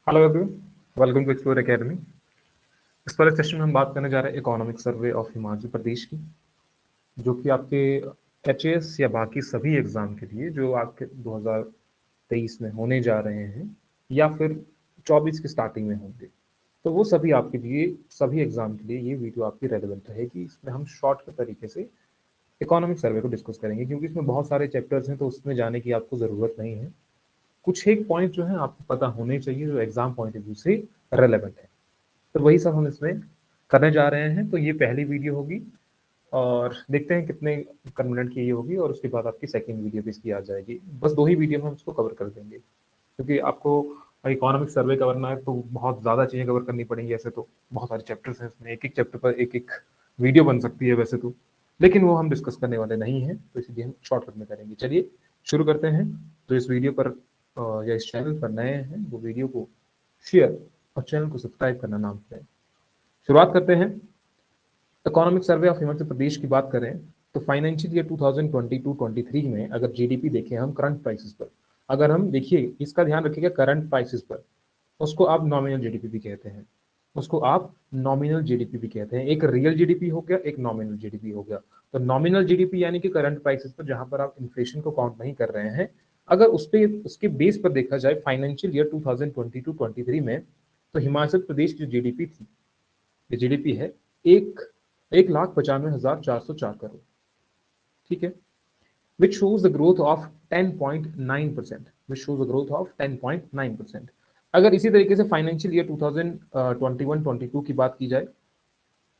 Hello everyone, welcome to Explore Academy. इस वाले session में हम बात करने जा रहे हैं economic survey of Himachal Pradesh की, जो कि आपके एचएएस या बाकी सभी एग्जाम के लिए जो आपके 2023 में होने जा रहे हैं या फिर 24 की स्टार्टिंग में होंगे, तो वो सभी आपके लिए, सभी एग्जाम के लिए ये वीडियो आपकी रेलेवेंट रहेगी। इसमें हम शॉर्ट के तरीके से इकोनॉमिक सर्वे को डिस्कस करेंगे, क्योंकि इसमें बहुत सारे चैप्टर्स हैं, तो उसमें जाने की आपको ज़रूरत नहीं है। कुछ एक पॉइंट जो है आपको पता होने चाहिए, जो एग्जाम पॉइंट ऑफ व्यू से रेलेवेंट है, तो वही सब हम इसमें करने जा रहे हैं। तो ये पहली वीडियो होगी और देखते हैं कितने कन्वीनियंट की ये होगी, और उसके बाद आपकी सेकंड वीडियो भी इसकी आ जाएगी। बस 2 ही वीडियो में हम इसको कवर कर देंगे, क्योंकि आपको इकोनॉमिक सर्वे करना है तो बहुत ज़्यादा चीज़ें कवर करनी पड़ेंगी। ऐसे तो बहुत सारे चैप्टर्स हैं इसमें, एक एक चैप्टर पर एक एक वीडियो बन सकती है वैसे तो, लेकिन वो हम डिस्कस करने वाले नहीं हैं, तो इसलिए हम शॉर्टकट में करेंगे। चलिए शुरू करते हैं। तो इस वीडियो पर या इस चैनल पर नए हैं वो वीडियो को शेयर और चैनल को सब्सक्राइब करना ना भूलें। शुरुआत करते हैं। Economic survey of Himachal Pradesh की बात करें तो फाइनेंशियल ईयर 2022-23 में अगर जीडीपी देखें हम करंट प्राइसेस पर, अगर हम देखिए, इसका ध्यान रखिएगा, करंट प्राइसेस पर, उसको आप नॉमिनल जीडीपी भी कहते हैं, उसको आप नॉमिनल जीडीपी भी कहते हैं। एक रियल जीडीपी हो गया, एक नॉमिनल जीडीपी हो गया। तो नॉमिनल जीडीपी यानी कि करंट प्राइसेस पर, जहां पर आप इन्फ्लेशन को काउंट नहीं कर रहे हैं। अगर उस पे उसके बेस पर देखा जाए फाइनेंशियल ईयर 2022-23 में, तो हिमाचल प्रदेश की जो जीडीपी थी, ये जीडीपी है एक 1,95,404 करोड़, ठीक है, which shows the growth of 10.9%, which shows the growth of 10.9%। अगर इसी तरीके से फाइनेंशियल ईयर 2021-22 की बात की जाए,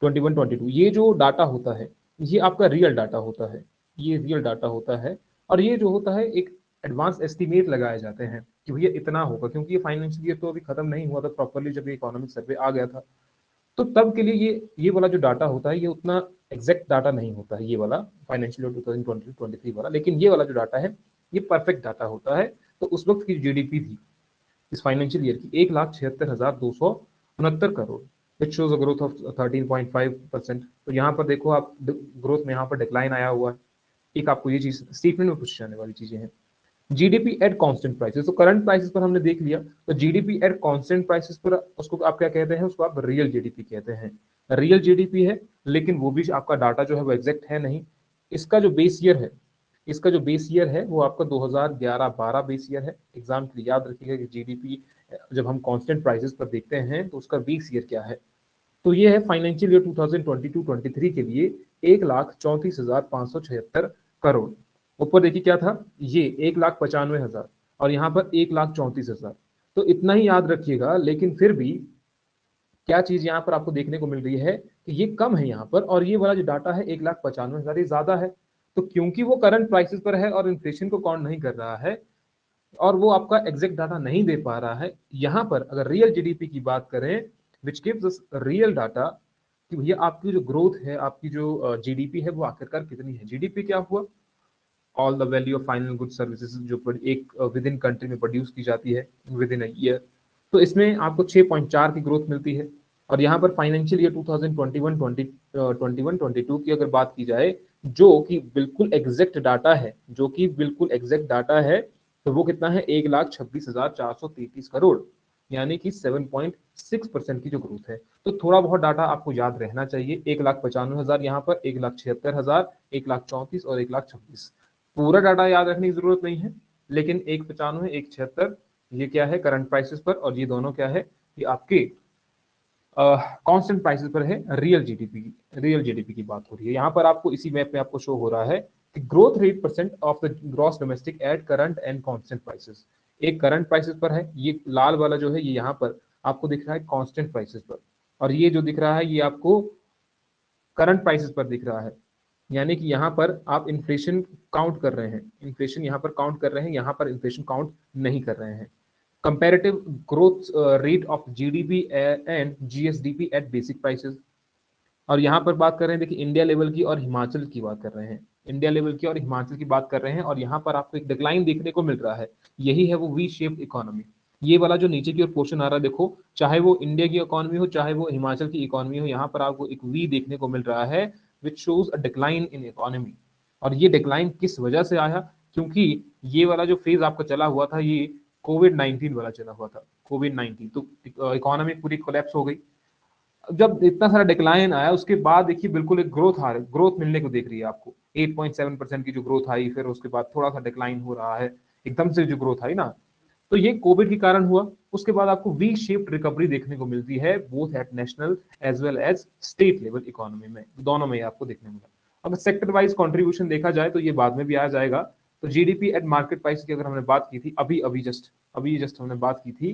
21-22 ये जो डाटा होता है, ये आपका रियल डाटा होता है, ये रियल डाटा होता है। और ये जो होता है, एक एडवांस एस्टिमेट लगाए जाते हैं कि भैया इतना होगा, क्योंकि ये फाइनेंशियल ईयर तो अभी खत्म नहीं हुआ था प्रॉपरली, जब ये इकोनॉमिक सर्वे आ गया था। तो तब के लिए ये वाला जो डाटा होता है, ये उतना एग्जैक्ट डाटा नहीं होता है, ये वाला फाइनेंशियल 2022-23 वाला। लेकिन ये वाला जो डाटा है, ये परफेक्ट डाटा होता है। तो उस वक्त की जीडीपी थी इस फाइनेंशियल ईयर की 1,76,269 crore, which shows a growth of 13.5%। तो यहाँ पर देखो आप, ग्रोथ में यहाँ पर डिक्लाइन आया हुआ है। एक आपको ये चीज स्टेटमेंट में पूछी जाने वाली चीजें हैं। जीडीपी एट कांस्टेंट प्राइसेस, तो करंट प्राइसेस पर हमने देख लिया। तो जीडीपी एट कांस्टेंट प्राइसेस पर उसको आप क्या कहते हैं, उसको आप रियल जीडीपी कहते हैं। रियल जीडीपी है, लेकिन वो भी आपका डाटा जो है वो एग्जैक्ट है नहीं। इसका जो बेस ईयर है, इसका जो बेस ईयर है वो आपका 2011-12 बेस ईयर है। एग्जाम के लिए याद रखिएगा कि जीडीपी जब हम कांस्टेंट प्राइसेस पर देखते हैं तो उसका बेस ईयर क्या है। तो ये है फाइनेंशियल ईयर 2022-23 के लिए 1,34,576 करोड़। ऊपर देखिए क्या था, ये 1,95,000 और यहाँ पर 1,34,000। तो इतना ही याद रखिएगा, लेकिन फिर भी क्या चीज यहाँ पर आपको देखने को मिल रही है कि ये कम है यहाँ पर, और ये वाला जो डाटा है 1,95,000 ये ज्यादा है। तो क्योंकि वो करंट प्राइसेस पर है और इन्फ्लेशन को काउंट नहीं कर रहा है, और वो आपका एग्जैक्ट डाटा नहीं दे पा रहा है, यहाँ पर अगर रियल जीडीपी की बात करें, which gives us real data, कि भैया आपकी जो ग्रोथ है, आपकी जो जीडीपी है, वो आखिरकार कितनी है। जीडीपी क्या हुआ, all the value of final good services, जो एक विद इन कंट्री में प्रोड्यूस की जाती है विद इन ईयर। तो इसमें आपको 6.4 की ग्रोथ मिलती है। और यहाँ पर फाइनेंशियल ईयर 2021-22 की अगर बात की जाए, जो कि बिल्कुल एग्जैक्ट डाटा है, जो कि बिल्कुल एग्जैक्ट डाटा है, तो वो कितना है, 1,26,433 करोड़, यानी कि 7.6% की जो ग्रोथ है। तो थोड़ा बहुत डाटा आपको याद रहना चाहिए, 1,95,000 यहाँ पर, 1,76,000, 1,34,000 और 1,26,000। पूरा डाटा याद रखने की जरूरत नहीं है, लेकिन 1,95, 1,76 ये क्या है करंट प्राइसेस पर, और ये दोनों क्या है, ये आपके कांस्टेंट प्राइसेस पर है। रियल जीडीपी की बात हो रही है। यहाँ पर आपको इसी मैप में आपको शो हो रहा है कि growth rate percent of the gross domestic at current and constant prices. एक करंट प्राइसेस पर है, ये लाल वाला जो है ये यहाँ पर आपको दिख रहा है कांस्टेंट प्राइसेस पर, और ये जो दिख रहा है ये आपको करंट प्राइसेस पर दिख रहा है। यानी कि यहाँ पर आप इन्फ्लेशन काउंट कर रहे हैं, इन्फ्लेशन यहाँ पर काउंट कर रहे हैं, यहाँ पर इन्फ्लेशन काउंट नहीं कर रहे हैं। Comparative growth rate of GDP and GSDP at basic prices. और यहाँ पर बात कर रहे हैं, देखिए इंडिया लेवल की और हिमाचल की बात कर रहे हैं, इंडिया लेवल की और हिमाचल की बात कर रहे हैं, और यहाँ पर आपको एक डिक्लाइन देखने को मिल रहा है। यही है वो वी शेप्ड इकोनॉमी। ये वाला जो नीचे की ओर पोर्शन आ रहा है, देखो, चाहे वो इंडिया की इकोनॉमी हो, चाहे वो हिमाचल की इकोनॉमी हो, यहाँ पर आपको एक वी देखने को मिल रहा है, which shows a decline in economy. और ये डिक्लाइन किस वजह से आया, क्योंकि ये वाला जो फेज आपका चला हुआ था, ये कोविड-19 वाला चला हुआ था, कोविड-19, तो इकोनॉमी पूरी कोलैप्स हो गई। जब इतना सारा डिक्लाइन आया उसके बाद देखिए बिल्कुल एक ग्रोथ मिलने को दिख रही है आपको। 8.7% की जो ग्रोथ आई, फिर उसके बाद थोड़ा सा डिक्लाइन हो रहा है, एकदम से जो ग्रोथ आई ना, तो ये कोविड के कारण हुआ। उसके बाद आपको वी शेप्ड रिकवरी देखने को मिलती है, both at national as well as state level economy में, दोनों में आपको देखने मिला। अगर सेक्टर वाइज कंट्रीब्यूशन देखा जाए तो ये बाद में भी आ जाएगा। तो जीडीपी एट मार्केट प्राइस की अगर हमने बात की थी, अभी जस्ट हमने बात की थी,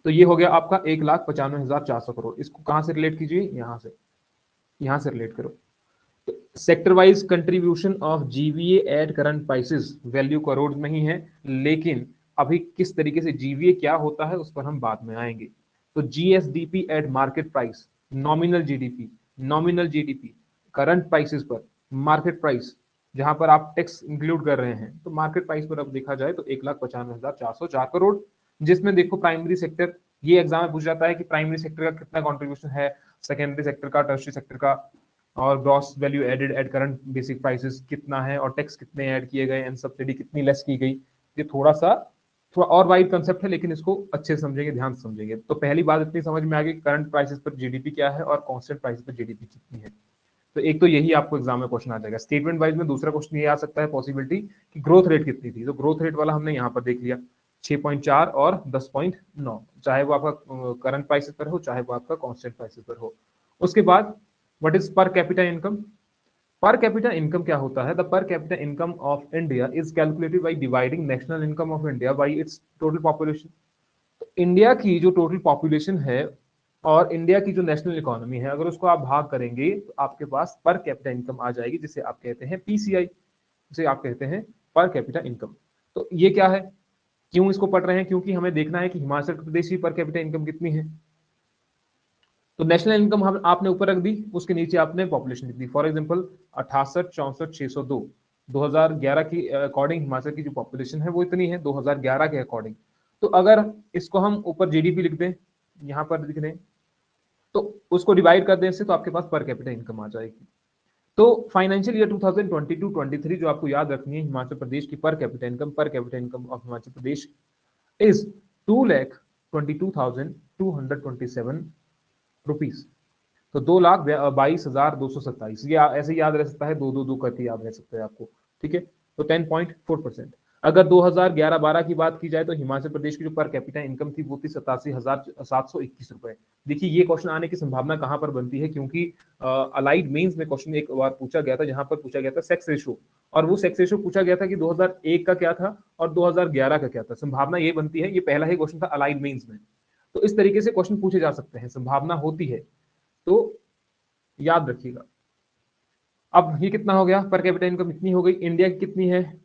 तो ये हो गया आपका 1,95,400 करोड़। इसको कहां से रिलेट कीजिए, यहां से रिलेट करो। तो sector wise contribution of GVA eight current prices value crore में ही है, लेकिन अभी किस तरीके से जीवीए क्या होता है उस पर हम बाद में आएंगे। तो GSDP eight market price, nominal GDP current prices पर, मार्केट प्राइस जहां पर आप टैक्स इंक्लूड कर रहे हैं, तो मार्केट प्राइस पर अब देखा जाए तो 1,95,404 करोड़, जिसमें देखो प्राइमरी सेक्टर, ये एग्जाम में पूछ जाता है कि प्राइमरी सेक्टर का कितना कंट्रीब्यूशन है, सेकेंडरी सेक्टर का, टर्शियरी सेक्टर का, और gross value added at current basic prices कितना है, और टैक्स कितने ऐड किए गए एंड सब्सिडी कितनी लेस की गई। ये थोड़ा और वाइड कंसेप्ट है, लेकिन इसको अच्छे से समझेंगे, ध्यान से समझेंगे। तो पहली बात इतनी समझ में आ गई, करंट प्राइसेस पर जीडीपी क्या है और कांस्टेंट प्राइस पर जीडीपी कितनी है। तो एक तो यही आपको एग्जाम में क्वेश्चन आ जाएगा। स्टेटमेंट वाइज में दूसरा क्वेश्चन ये आ सकता है पॉसिबिलिटी कि ग्रोथ रेट कितनी थी, तो ग्रोथ रेट वाला हमने यहाँ पर देख लिया 6.4 और 10.9, चाहे वो आपका करंट प्राइसेस पर हो, चाहे वो आपका कांस्टेंट प्राइसेस पर हो। उसके बाद what is per capita income. Per capita income क्या होता है, the per capita income of India is calculated by dividing national income of India by it's total population. India की जो टोटल पॉपुलेशन है और इंडिया की जो नेशनल इकोनॉमी है, अगर उसको आप भाग करेंगे तो आपके पास पर कैपिटा इनकम आ जाएगी, जिसे आप कहते हैं पीसीआई, जिसे आप कहते हैं पर कैपिटा इनकम। तो ये क्या है, क्यों इसको पढ़ रहे हैं, क्योंकि हमें देखना है कि हिमाचल प्रदेश की पर कैपिटा इनकम कितनी है। तो नेशनल इनकम हम आपने ऊपर रख दी, उसके नीचे आपने पॉपुलेशन लिख दी। फॉर एग्जांपल 68, 64, 602, 2011 की अकॉर्डिंग हिमाचल की जो पॉपुलेशन है वो इतनी है 2011 के अकॉर्डिंग। तो अगर इसको हम ऊपर जीडीपी लिख दें, यहाँ पर लिख दें, तो उसको डिवाइड कर दें इससे, तो आपके पास पर कैपिटा इनकम आ जाएगी। तो फाइनेंशियल ईयर 2022-23 जो आपको याद रखनी है, हिमाचल प्रदेश की per capita income of Himachal Pradesh is 2,22,227 rupees. तो 2,22,227, ये ऐसे याद रह सकता है, दो दो दो करके याद रह सकता है आपको, ठीक है। तो 10.4%। अगर 2011-12 की बात की जाए तो हिमाचल प्रदेश की जो पर कैपिटा इनकम थी वो थी 87,721 रुपए। देखिए ये क्वेश्चन आने की संभावना कहां पर बनती है, क्योंकि अलाइड मेंस में क्वेश्चन एक बार पूछा गया था, जहां पर पूछा गया था सेक्स रेशो, और वो सेक्स रेशो पूछा गया था कि 2001 का क्या था और 2011 का क्या था। संभावना ये बनती है, ये पहला ही क्वेश्चन था अलाइड मेंस में, तो इस तरीके से क्वेश्चन पूछे जा सकते हैं, संभावना होती है, तो याद रखिएगा। अब ये कितना हो गया, पर कैपिटा इनकम इतनी हो गई। इंडिया की कितनी है,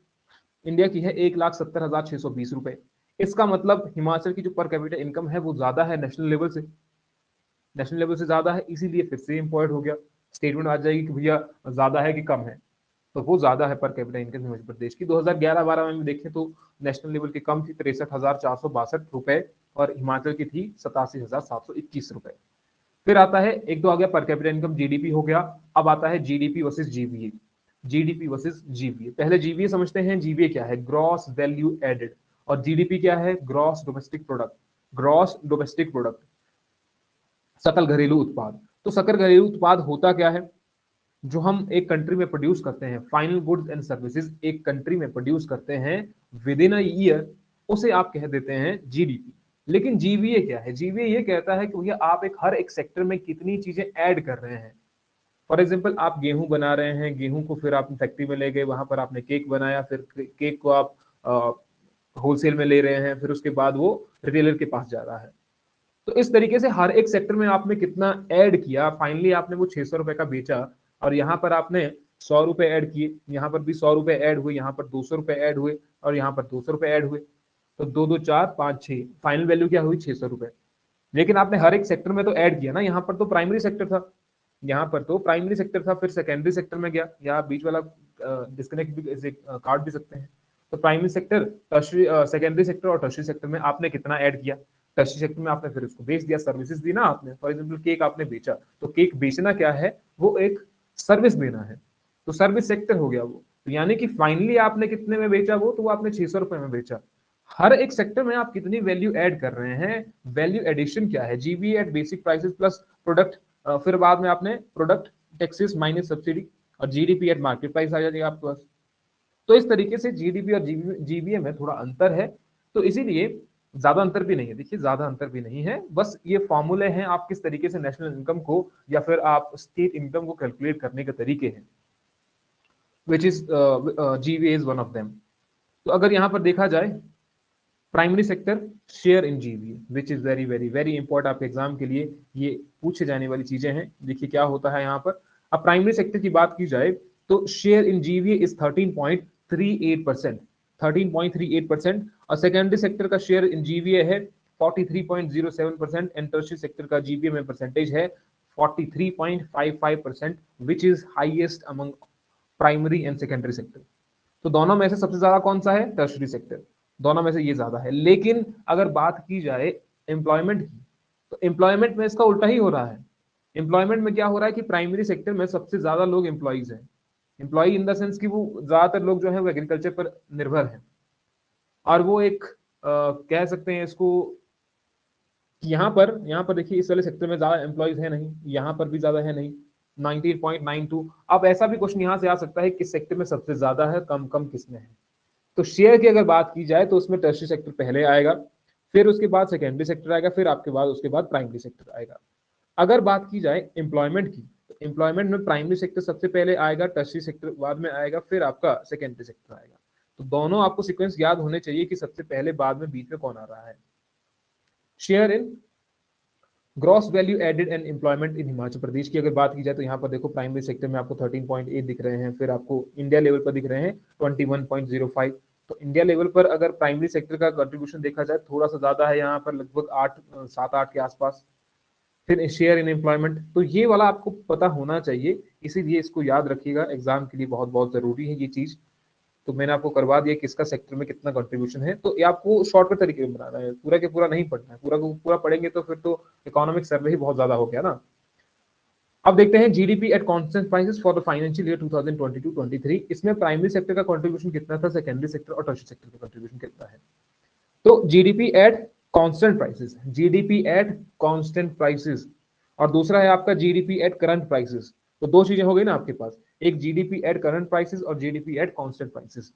इंडिया की है 1,70,620 रुपए। इसका मतलब हिमाचल की जो पर कैपिटा इनकम है वो ज्यादा है नेशनल लेवल से, ज्यादा है, इसीलिए फिर से इंपॉर्ट हो गया। स्टेटमेंट आ जाएगी कि भैया ज्यादा है कि कम है, तो वो ज्यादा है per capita income Himachal Pradesh की। 2011-12 में देखें तो नेशनल लेवल की कम थी 63,462 रुपए, और हिमाचल की थी 87,721 रुपए। फिर आता है, एक तो आ गया पर कैपिटा इनकम, जीडीपी हो गया। अब आता है जीडीपी वर्सेस जीवीए। पहले जीवीए समझते हैं। जीवीए क्या है, ग्रॉस वैल्यू एडेड, और जीडीपी क्या है, ग्रॉस डोमेस्टिक प्रोडक्ट, सकल घरेलू उत्पाद। तो सकल घरेलू उत्पाद होता क्या है, जो हम एक कंट्री में प्रोड्यूस करते हैं, फाइनल गुड्स एंड सर्विसेज एक कंट्री में प्रोड्यूस करते हैं विद इन अ ईयर, उसे आप कह देते हैं जीडीपी। लेकिन जीवीए क्या है, जीवीए ये कहता है कि भैया आप हर एक सेक्टर में कितनी चीजें ऐड कर रहे हैं। फॉर एग्जाम्पल आप गेहूं बना रहे हैं, गेहूं को फिर आप फैक्ट्री में ले गए, वहां पर आपने केक बनाया, फिर केक को आप होलसेल में ले रहे हैं, फिर उसके बाद वो रिटेलर के पास जा रहा है। तो इस तरीके से हर एक सेक्टर में आपने कितना ऐड किया, फाइनली आपने वो 600 रुपए का बेचा, और यहाँ पर आपने 100 रुपए ऐड किए, यहाँ पर भी 100 रुपए ऐड हुए, यहाँ पर 200 रुपए ऐड हुए, और यहाँ पर 200 रुपए ऐड हुए। तो दो दो चार पांच छह, फाइनल वैल्यू क्या हुई, 600 रुपए। लेकिन आपने हर एक सेक्टर में तो ऐड किया ना, यहाँ पर तो प्राइमरी सेक्टर था, फिर सेकेंडरी सेक्टर में गया, या बीच वाला डिस्कनेक्ट भी काट भी सकते हैं। तो प्राइमरी सेक्टर, सेकेंडरी सेक्टर और टर्शियरी सेक्टर में आपने कितना ऐड किया। टर्शियरी सेक्टर में आपने फिर उसको बेच दिया, सर्विसेज दी ना आपने। फॉर एग्जाम्पल केक आपने बेचा, तो केक बेचना क्या है, वो एक सर्विस देना है, तो सर्विस सेक्टर हो गया वो। तो यानी कि फाइनली आपने कितने में बेचा वो, तो वो आपने 600 रुपए में बेचा। हर एक सेक्टर में आप कितनी वैल्यू ऐड कर रहे हैं, वैल्यू एडिशन क्या है, GVA at basic prices plus product, फिर बाद में आपने प्रोडक्ट टैक्सेस माइनस सब्सिडी और जीडीपी एट मार्केट प्राइस आ जाएगा आपके पास। तो इस तरीके से जीडीपी और जीबीए में थोड़ा अंतर है, तो इसीलिए ज्यादा अंतर भी नहीं है, देखिए ज्यादा अंतर भी नहीं है, बस ये फॉर्मूले हैं आप किस तरीके से नेशनल इनकम को या फिर आप स्टेट इनकम को कैलकुलेट करने के तरीके हैं, which is GBA is one of them. तो अगर यहाँ पर देखा जाए primary sector share in GBA, which is very very very important आपके एग्जाम के लिए, ये पूछे जाने वाली चीजें हैं। देखिए क्या होता है यहाँ पर, अब प्राइमरी सेक्टर की बात की जाए तो शेयर इन जीबीए इज 13.38%, 13.38%, और सेकेंडरी सेक्टर का शेयर इन जीबीए है 43.07% एंड टर्शियरी सेक्टर का जीबीए में परसेंटेज है 43.55%, which is highest among primary and secondary sector. तो दोनों में से सबसे ज्यादा कौन सा है, टर्शरी सेक्टर, दोनों में से ये ज्यादा है। लेकिन अगर बात की जाए एम्प्लॉयमेंट की, तो एम्प्लॉयमेंट में इसका उल्टा ही हो रहा है। एम्प्लॉयमेंट में क्या हो रहा है कि प्राइमरी सेक्टर में सबसे ज्यादा लोग एम्प्लॉइज हैं, एम्प्लॉय इन द सेंस कि वो ज्यादातर लोग जो है वो एग्रीकल्चर पर निर्भर है, और वो एक कह सकते हैं इसको, यहाँ पर देखिए इस वाले सेक्टर में ज्यादा एम्प्लॉइज है नहीं, यहाँ पर भी ज्यादा है नहीं, 19.92। अब ऐसा भी क्वेश्चन यहाँ से आ सकता है किस सेक्टर में सबसे ज्यादा है, कम कम किस में है। तो शेयर की अगर बात की जाए तो उसमें टर्शियरी सेक्टर पहले आएगा, फिर उसके बाद सेकेंडरी सेक्टर आएगा, फिर आपके बाद उसके बाद प्राइमरी सेक्टर आएगा। अगर बात की जाए एम्प्लॉयमेंट की, तो एम्प्लॉयमेंट में प्राइमरी सेक्टर सबसे पहले आएगा, टर्शियरी सेक्टर बाद में आएगा, फिर आपका सेकेंडरी सेक्टर आएगा। तो दोनों आपको सीक्वेंस याद होने चाहिए कि सबसे पहले बाद में बीच में कौन आ रहा है। Share in gross value added and employment in Himachal Pradesh की अगर बात की जाए तो यहाँ पर देखो प्राइमरी सेक्टर में आपको 13.8 दिख रहे हैं, फिर आपको इंडिया लेवल पर दिख रहे हैं 21.05। तो इंडिया लेवल पर अगर प्राइमरी सेक्टर का कंट्रीब्यूशन देखा जाए थोड़ा सा ज्यादा है, यहाँ पर लगभग 7-8 के आसपास। फिर शेयर इन एम्प्लॉयमेंट, तो ये वाला आपको पता होना चाहिए, इसीलिए इसको याद रखिएगा, एग्जाम के लिए बहुत बहुत जरूरी है ये चीज। तो मैंने आपको करवा दिया किसका सेक्टर में कितना कंट्रीब्यूशन है, तो ये आपको शॉर्टकट तरीके में बनाना है, पूरा के पूरा नहीं पढ़ना है, पूरा को पूरा पढ़ेंगे तो फिर तो इकोनॉमिक सर्वे ही बहुत ज्यादा हो गया ना। अब देखते हैं GDP at constant prices for the financial year 2022-23, इसमें प्राइमरी सेक्टर का कंट्रीब्यूशन कितना था, सेकेंडरी सेक्टर और टर्शियरी सेक्टर का कंट्रीब्यूशन कितना है। तो GDP at constant prices, GDP at constant prices, और दूसरा है आपका जीडीपी एट करंट प्राइसेस। तो दो चीजें हो गई ना आपके पास, एक जीडीपी एट करंट प्राइसेस और जीडीपी एट कांस्टेंट प्राइसेस।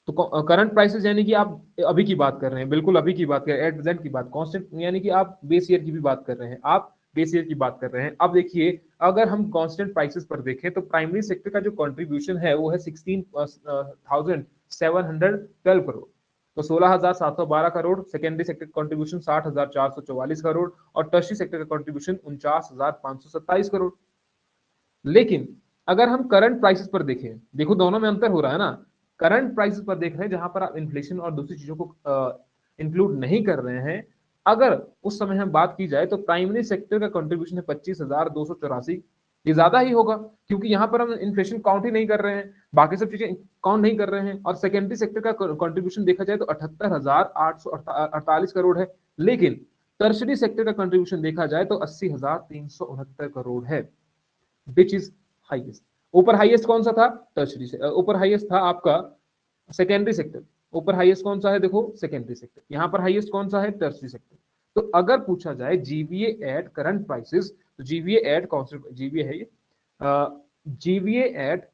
तो करंट प्राइसेस यानी कि आप अभी की बात कर रहे हैं, बिल्कुल अभी की बात कर रहे हैं, एट प्रेजेंट की बात, कांस्टेंट यानी कि आप बेस ईयर की भी बात कर रहे हैं, आप बेस ईयर की बात कर रहे हैं। अब देखिए अगर हम कांस्टेंट प्राइसेस पर देखें तो प्राइमरी सेक्टर का जो कंट्रीब्यूशन है वो है 16,712 करोड़, तो 16,712 crore. Secondary sector contribution 60,444 crore, और टर्शियरी सेक्टर का कंट्रीब्यूशन 49,527 करोड़। लेकिन अगर हम करंट प्राइसेस पर देखें, देखो दोनों में अंतर हो रहा है ना, करंट प्राइसेस पर देख रहे हैं जहां पर आप इन्फ्लेशन और दूसरी चीजों को इंक्लूड नहीं कर रहे हैं। अगर उस समय हम बात की जाए तो प्राइमरी सेक्टर का कंट्रीब्यूशन है 25,284, ये ज्यादा ही होगा क्योंकि यहाँ पर हम इन्फ्लेशन काउंट ही नहीं कर रहे हैं, बाकी सब चीजें काउंट नहीं कर रहे हैं। और सेकेंडरी सेक्टर का कंट्रीब्यूशन देखा जाए तो 78,848 करोड़ है, लेकिन टर्शरी सेक्टर का कंट्रीब्यूशन देखा जाए तो 80,369 करोड़ है, विच इज हाईएस्ट। ऊपर हाईएस्ट कौन सा था, टर्शरी से, ऊपर हाईएस्ट था आपका सेकेंडरी सेक्टर, ऊपर हाईएस्ट कौन सा है देखो सेकेंडरी सेक्टर, यहाँ पर हाईएस्ट कौन सा है टर्शरी सेक्टर। तो अगर पूछा जाए जीवीए एट करंट प्राइसेस, तो जीवीए एट कांस्टेंट, जीवीए है ये, जीवीए एट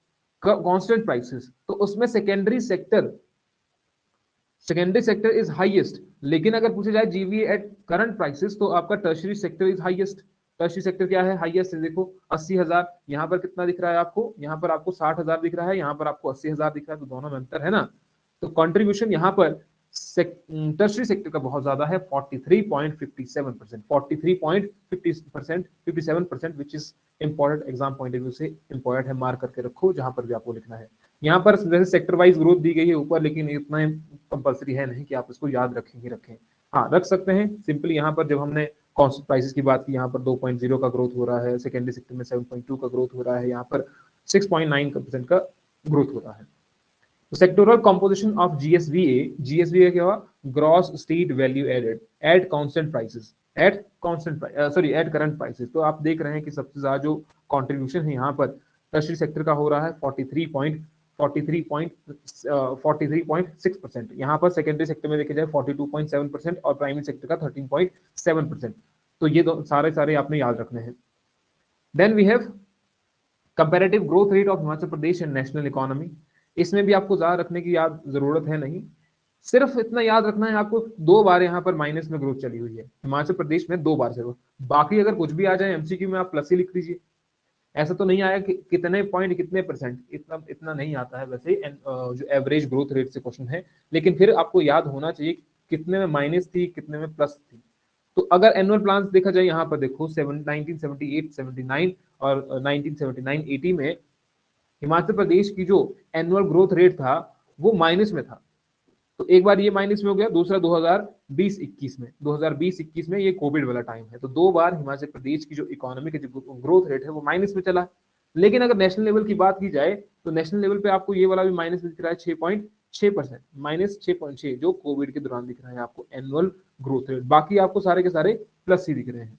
कांस्टेंट प्राइसेस, तो उसमें सेकेंडरी सेक्टर इज हाईएस्ट। लेकिन अगर पूछा जाए जीवीए एट करंट प्राइसेस तो आपका tertiary sector is highest. Tertiary sector क्या है, हाईएस्ट है, देखो 80,000, यहाँ पर कितना दिख रहा है आपको, यहाँ पर आपको 60,000 दिख रहा है, यहाँ पर आपको 80,000 दिख रहा है, तो दोनों में अंतर है ना। तो कंट्रीब्यूशन यहाँ पर टर्शरी सेक्टर का बहुत ज्यादा है, 43.57%, 43.50%, 57%, which is important, exam point of view से इंपॉर्टेंट है, मार्क करके रखो जहां पर भी आपको लिखना है। यहाँ पर वैसे सेक्टर वाइज ग्रोथ दी गई है ऊपर, लेकिन इतना कंपल्सरी है नहीं कि आप इसको याद रखें ही रखें, हाँ रख सकते हैं सिंपली। यहाँ पर जब हमने कांस्टेंट प्राइसेस की बात की, यहाँ पर 2.0 का ग्रोथ हो रहा है, सेकेंडरी सेक्टर में 7.2 का ग्रोथ हो रहा है, यहाँ पर 6.9% का ग्रोथ हो रहा है। Sectoral composition of GSVA, GSVA क्या हुआ, gross state value added at constant prices, at constant sorry at current prices. तो आप देख रहे हैं कि सबसे ज्यादा जो कंट्रीब्यूशन है यहाँ पर टर्शरी सेक्टर का हो रहा है 43.6%। यहाँ पर सेकेंडरी सेक्टर में देखा जाए 42.7% और प्राइमरी सेक्टर का 13.7%। तो ये सारे आपने याद रखने हैं। Then we have comparative growth rate of Himachal Pradesh and national economy. इसमें भी आपको ज्यादा रखने की याद जरूरत है नहीं, सिर्फ इतना याद रखना है आपको 2 बार यहाँ पर माइनस में ग्रोथ चली हुई है हिमाचल प्रदेश में, 2 बार जरूर। बाकी अगर कुछ भी आ जाए एमसीक्यू में आप प्लस ही लिख दीजिए। ऐसा तो नहीं आया कि कितने पॉइंट कितने परसेंट, इतना नहीं आता है वैसे जो एवरेज ग्रोथ रेट से क्वेश्चन है, लेकिन फिर आपको याद होना चाहिए कितने में माइनस थी कितने में प्लस थी। तो अगर एनुअल प्लान देखा जाए यहाँ पर देखो 1978 79 और 1979 80 में हिमाचल प्रदेश की जो एनुअल ग्रोथ रेट था वो माइनस में था। तो एक बार ये माइनस में हो गया, दूसरा 2020-21 में, 2020-21 में ये कोविड वाला टाइम है। तो 2 बार हिमाचल प्रदेश की जो इकोनॉमी की जो ग्रोथ रेट है वो माइनस में चला। लेकिन अगर नेशनल लेवल की बात की जाए तो नेशनल लेवल पे आपको ये वाला भी माइनस दिख रहा है 6.6%, -6.6 जो कोविड के दौरान दिख रहा है आपको एनुअल ग्रोथ रेट। बाकी आपको सारे के सारे प्लस ही दिख रहे हैं।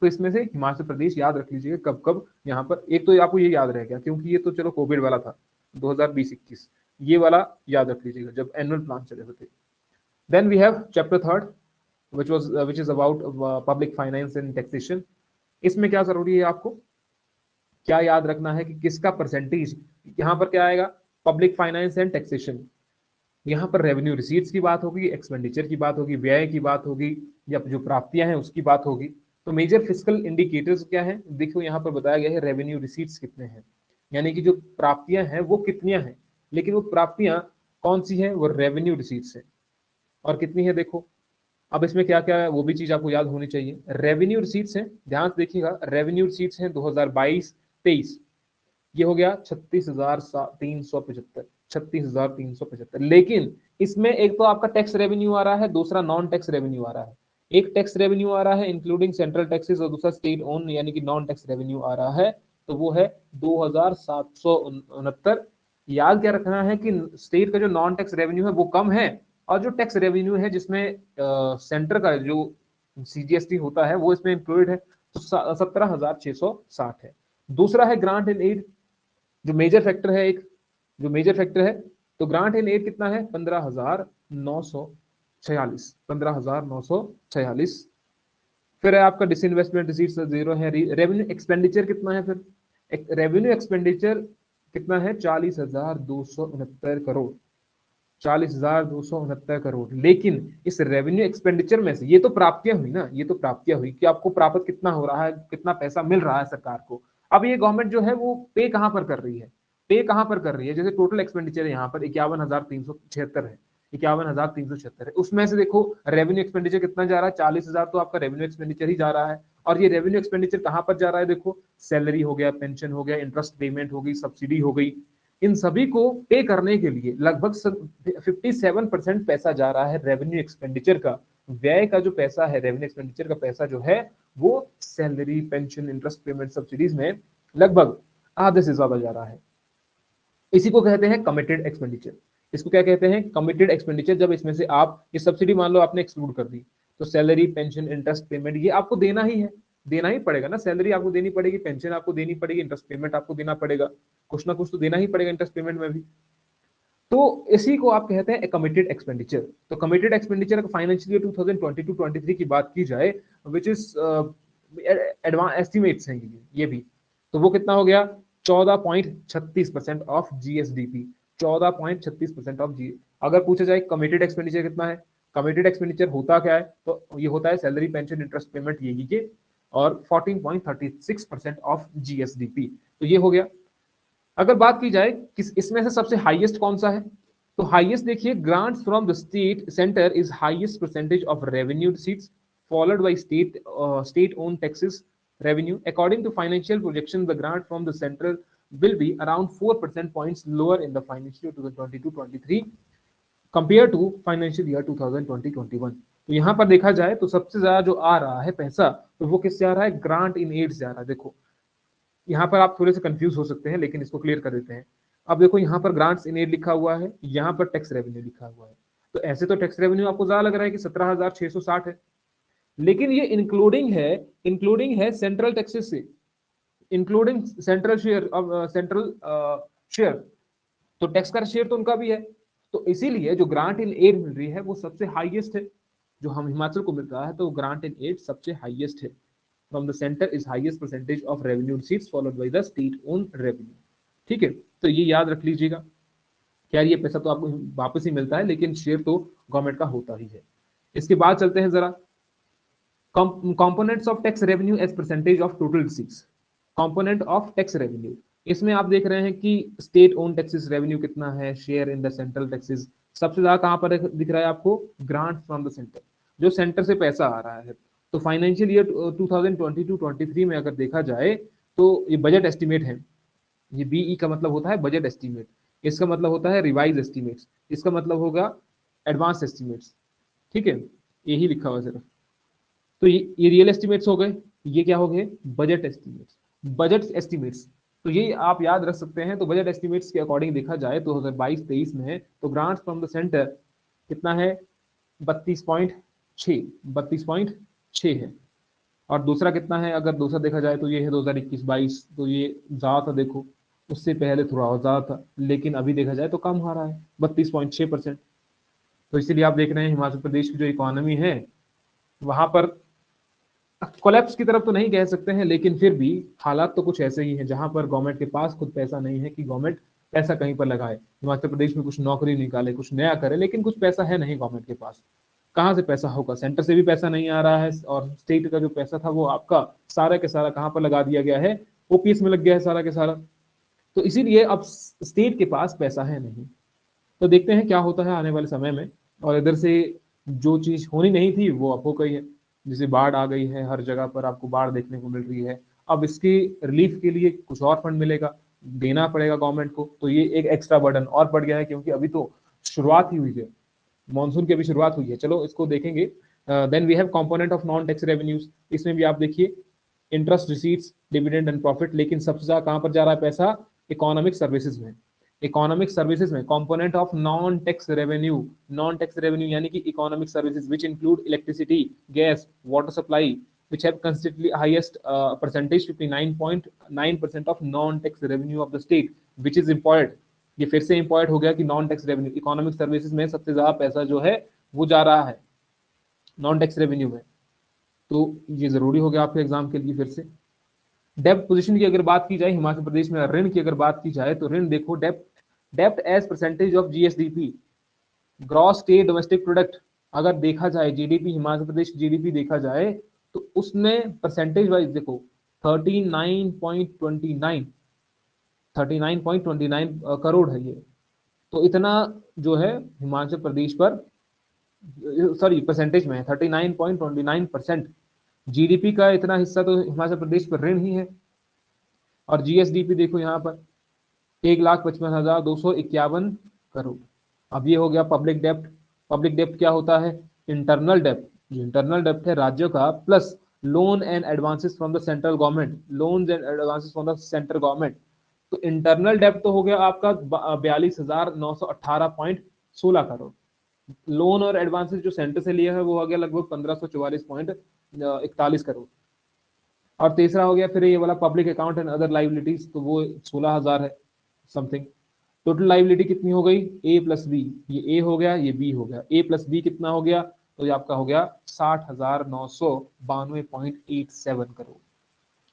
तो इसमें से हिमाचल प्रदेश याद रख लीजिएगा कब कब यहाँ पर, एक तो आपको ये याद रहेगा क्योंकि ये तो चलो कोविड वाला था 2020-21, ये वाला याद रख लीजिएगा जब एनुअल प्लान चले होते। Then we have chapter 3 which is about public finance and taxation. इसमें क्या जरूरी है आपको क्या याद रखना है कि किसका परसेंटेज, यहाँ पर क्या आएगा पब्लिक फाइनेंस एंड टैक्सेशन। यहाँ पर रेवेन्यू रिसीट्स की बात होगी, एक्सपेंडिचर की बात होगी, व्यय की बात होगी, या जो प्राप्तियां हैं उसकी बात होगी। तो मेजर फिस्कल इंडिकेटर्स क्या है, देखो यहाँ पर बताया गया है रेवेन्यू रिसीट्स कितने हैं, यानी कि जो प्राप्तियां हैं वो कितनियां हैं, लेकिन वो प्राप्तियां कौन सी है, वो रेवेन्यू रिसीट्स है। और कितनी है देखो, अब इसमें क्या क्या है वो भी चीज आपको याद होनी चाहिए। रेवेन्यू रिसीट्स है, ध्यान से देखिएगा, रेवेन्यू रिसीट्स है 2022-23, ये हो गया 36,375, 36,375। लेकिन इसमें एक तो आपका टैक्स रेवेन्यू आ रहा है, दूसरा नॉन टैक्स रेवेन्यू आ रहा है। एक टैक्स रेवेन्यू आ रहा है इंक्लूडिंग सेंट्रल टैक्सेस और दूसरा स्टेट ओन यानी कि नॉन टैक्स रेवेन्यू आ रहा है, तो वो है 2,769। याद क्या रखना है कि स्टेट का जो नॉन टैक्स रेवेन्यू है वो कम है, और जो टैक्स रेवेन्यू है जिसमें सेंटर का जो सीजीएसटी होता है वो इसमें इंक्लूडेड है, तो 17,660 है। दूसरा है ग्रांट एंड एड, जो मेजर फैक्टर है, एक जो मेजर फैक्टर है, तो ग्रांट एंड एड कितना है 15,946, 15,946। फिर है आपका डिसइन्वेस्टमेंट रिसीट्स 0 है। रेवेन्यू एक्सपेंडिचर कितना है, फिर रेवेन्यू एक्सपेंडिचर कितना है 40,269 करोड़, 40,269 करोड़। लेकिन इस रेवेन्यू एक्सपेंडिचर में से ये तो प्राप्तियां हुई ना, ये तो प्राप्तियां हुई कि आपको प्राप्त कितना हो रहा है, कितना पैसा मिल रहा है सरकार को। अब ये गवर्नमेंट जो है वो पे कहां पर कर रही है, पे कहां पर कर रही है, जैसे टोटल एक्सपेंडिचर है यहाँ पर 51,376 है, 51,376 है। उसमें से देखो रेवेन्यू एक्सपेंडिचर कितना जा रहा है, 40,000 तो आपका रेवेन्यू एक्सपेंडिचर ही जा रहा है। और ये रेवेन्यू एक्सपेंडिचर कहां पर जा रहा है, देखो सैलरी हो गया, पेंशन हो गया, इंटरेस्ट पेमेंट हो गई, सब्सिडी हो गई, इन सभी को पे करने के लिए लगभग 57% पैसा जा रहा है रेवेन्यू एक्सपेंडिचर का। व्यय का जो पैसा है, रेवेन्यू एक्सपेंडिचर का पैसा जो है वो salary, pension, interest payment, subsidies में लगभग आधे से ज्यादा जा रहा है। इसी को कहते हैं कमिटेड एक्सपेंडिचर। इसको क्या कहते हैं, कमिटेड एक्सपेंडिचर। जब इसमें से आप ये सब्सिडी मान लो आपने एक्सक्लूड कर दी, तो सैलरी, पेंशन, इंटरेस्ट पेमेंट ये आपको देना ही है, देना ही पड़ेगा ना। सैलरी आपको देनी पड़ेगी, पेंशन आपको देनी पड़ेगी, इंटरेस्ट पेमेंट आपको देना पड़ेगा, कुछ ना कुछ तो देना ही पड़ेगा इंटरेस्ट पेमेंट में भी। तो इसी को आप कहते हैं कमिटेड एक्सपेंडिचर। तो कमिटेड एक्सपेंडिचर फाइनेंशियल ईयर 2022-23 की बात की जाए, विच इज एडवांस एस्टिमेट्स हैं ये भी, तो वो कितना हो गया 14.36% ऑफ जीएसडीपी, 14.36% ऑफ जी। अगर पूछा जाए कमिटेड एक्सपेंडिचर कितना है, कमिटेड एक्सपेंडिचर होता क्या है, तो ये होता है सैलरी, पेंशन, इंटरेस्ट पेमेंट ये के, और 14.36% ऑफ जीएसडीपी। तो ये हो गया। अगर बात की जाए किस इसमें से सबसे हाईएस्ट कौन सा है, तो हाईएस्ट देखिए grants from the state centre is highest percentage of revenue receipts, followed by state own taxes revenue. According to financial projection, the grant from the central will be around 4% points lower in the financial year 2022-23 compared to financial year 2020-21. तो यहाँ पर देखा जाए तो सबसे ज्यादा जो आ रहा है पैसा, तो वो किससे आ रहा है, ग्रांट इन एड से आ रहा है। देखो यहाँ पर आप थोड़े से कंफ्यूज हो सकते हैं, लेकिन इसको क्लियर कर देते हैं। अब देखो यहाँ पर ग्रांट्स इन एड लिखा हुआ है, यहाँ पर टैक्स रेवेन्यू लिखा हुआ है, तो ऐसे तो टैक्स रेवेन्यू आपको ज्यादा लग रहा है कि 17,660 है, लेकिन ये इंक्लूडिंग है सेंट्रल टैक्सेस से, including central share of central share. तो टैक्स का शेयर तो उनका भी है। तो इसीलिए जो ग्रांट इन एड मिल रही है वो सबसे हाईएस्ट है, जो हम हिमाचल को मिल रहा है, तो ग्रांट इन एड सबसे हाईएस्ट है। From the centre is highest percentage of revenue receipts followed by the state own revenue. ठीक है, तो ये याद रख लीजिएगा। खैर ये पैसा तो आपको वापस ही मिलता है, लेकिन शेयर तो गवर्नमेंट का होता ही है। इसके बाद चलते हैं जरा components of tax revenue as percentage of total receipts. Component of tax revenue, इसमें आप देख रहे हैं कि स्टेट ओन टैक्सेस रेवेन्यू कितना है, share in the central taxes. सबसे ज्यादा कहां पर दिख रहा है आपको, ग्रांट फ्रॉम द सेंटर, जो सेंटर से पैसा आ रहा है। तो फाइनेंशियल ईयर 2022-23 में अगर देखा जाए तो ये बजट एस्टिमेट है। ये बीई का मतलब होता है बजट एस्टिमेट, इसका मतलब होता है रिवाइज एस्टिमेट्स, इसका मतलब होगा एडवांस एस्टिमेट्स। ठीक है, यही लिखा हुआ सिर्फ। तो ये रियल एस्टिमेट्स हो गए, ये क्या हो गए, बजट एस्टिमेट्स। बजट एस्टिमेट्स तो ये आप याद रख सकते हैं। तो बजट एस्टिमेट्स के अकॉर्डिंग देखा जाए 2022-23 में तो ग्रांट फ्रॉम द सेंटर कितना है, 32.6 है। और दूसरा कितना है, अगर दूसरा देखा जाए तो ये है 2021-22, तो ये ज्यादा था, देखो उससे पहले थोड़ा और ज्यादा था, लेकिन अभी देखा जाए तो कम आ रहा है 32.6%। तो इसीलिए आप देख रहे हैं हिमाचल प्रदेश की जो इकोनॉमी है वहां पर कोलैप्स की तरफ तो नहीं कह सकते हैं, लेकिन फिर भी हालात तो कुछ ऐसे ही हैं जहां पर गवर्नमेंट के पास खुद पैसा नहीं है कि गवर्नमेंट पैसा कहीं पर लगाए, हिमाचल प्रदेश में कुछ नौकरी निकाले, कुछ नया करे, लेकिन कुछ पैसा है नहीं गवर्नमेंट के पास। कहाँ से पैसा होगा, सेंटर से भी पैसा नहीं आ रहा है, और स्टेट का जो पैसा था वो आपका सारा के सारा कहाँ पर लगा दिया गया है, ओपीएस में लग गया है सारा के सारा। तो इसीलिए अब स्टेट के पास पैसा है नहीं। तो देखते हैं क्या होता है आने वाले समय में। और इधर से जो चीज होनी नहीं थी वो अब हो गई है, जैसे बाढ़ आ गई है, हर जगह पर आपको बाढ़ देखने को मिल रही है। अब इसके रिलीफ के लिए कुछ और फंड मिलेगा, देना पड़ेगा गवर्नमेंट को, तो ये एक एक्स्ट्रा बर्डन और बढ़ गया है, क्योंकि अभी तो शुरुआत ही हुई है, मानसून की अभी शुरुआत हुई है। चलो इसको देखेंगे। Then we have component of non tax revenues. इसमें भी आप देखिए interest receipts, dividend and profit, लेकिन सबसे ज्यादा कहां पर जा रहा है पैसा, इकोनॉमिक सर्विसेज में। इकोनॉमिक सर्विसेज में component of non tax revenue, non tax revenue यानी कि economic services which include electricity, gas, water supply, which have consistently highest percentage 59.9% of non-tax revenue of the state, which is important। ये फिर से important हो गया कि non tax revenue economic services में सबसे ज्यादा पैसा जो है वो जा रहा है नॉन टैक्स रेवेन्यू में। तो ये जरूरी हो गया आपके एग्जाम के लिए। फिर से डेप्ट पोजीशन की अगर बात की जाए, हिमाचल प्रदेश में ऋण की अगर बात की जाए तो ऋण देखो, डेप्ट as percentage of GSDP, gross state domestic product, अगर देखा जाए जीडीपी, हिमाचल प्रदेश जीडीपी देखा जाए तो उसमें परसेंटेज वाइज देखो 39.29 करोड़ है ये। तो इतना जो है हिमाचल प्रदेश पर, सॉरी परसेंटेज में है 39.29%। जीडीपी का इतना हिस्सा तो हिमाचल प्रदेश पर ऋण ही है। और जीएसडीपी देखो यहाँ पर 1,55,251 करोड़। अब ये हो गया पब्लिक डेप्ट। पब्लिक डेप्ट क्या होता है, इंटरनल डेप्ट, जो इंटरनल डेप्ट है राज्यों का, plus lone and advances from the central government, loans and advances from the central government. तो इंटरनल डेप्ट तो हो गया आपका 42,918.16 करोड़। लोन और एडवांसेस जो सेंटर से लिया है वो हो गया लगभग 1544.41 करोड़। और तीसरा हो गया फिर ये वाला public account and other liabilities, तो वो 16,000 है समथिंग। टोटल लाइबिलिटी कितनी हो गई, ए प्लस बी, ये ए हो गया ये बी हो गया, ए प्लस बी कितना हो गया, तो ये आपका हो गया 60,992.87 करोड़।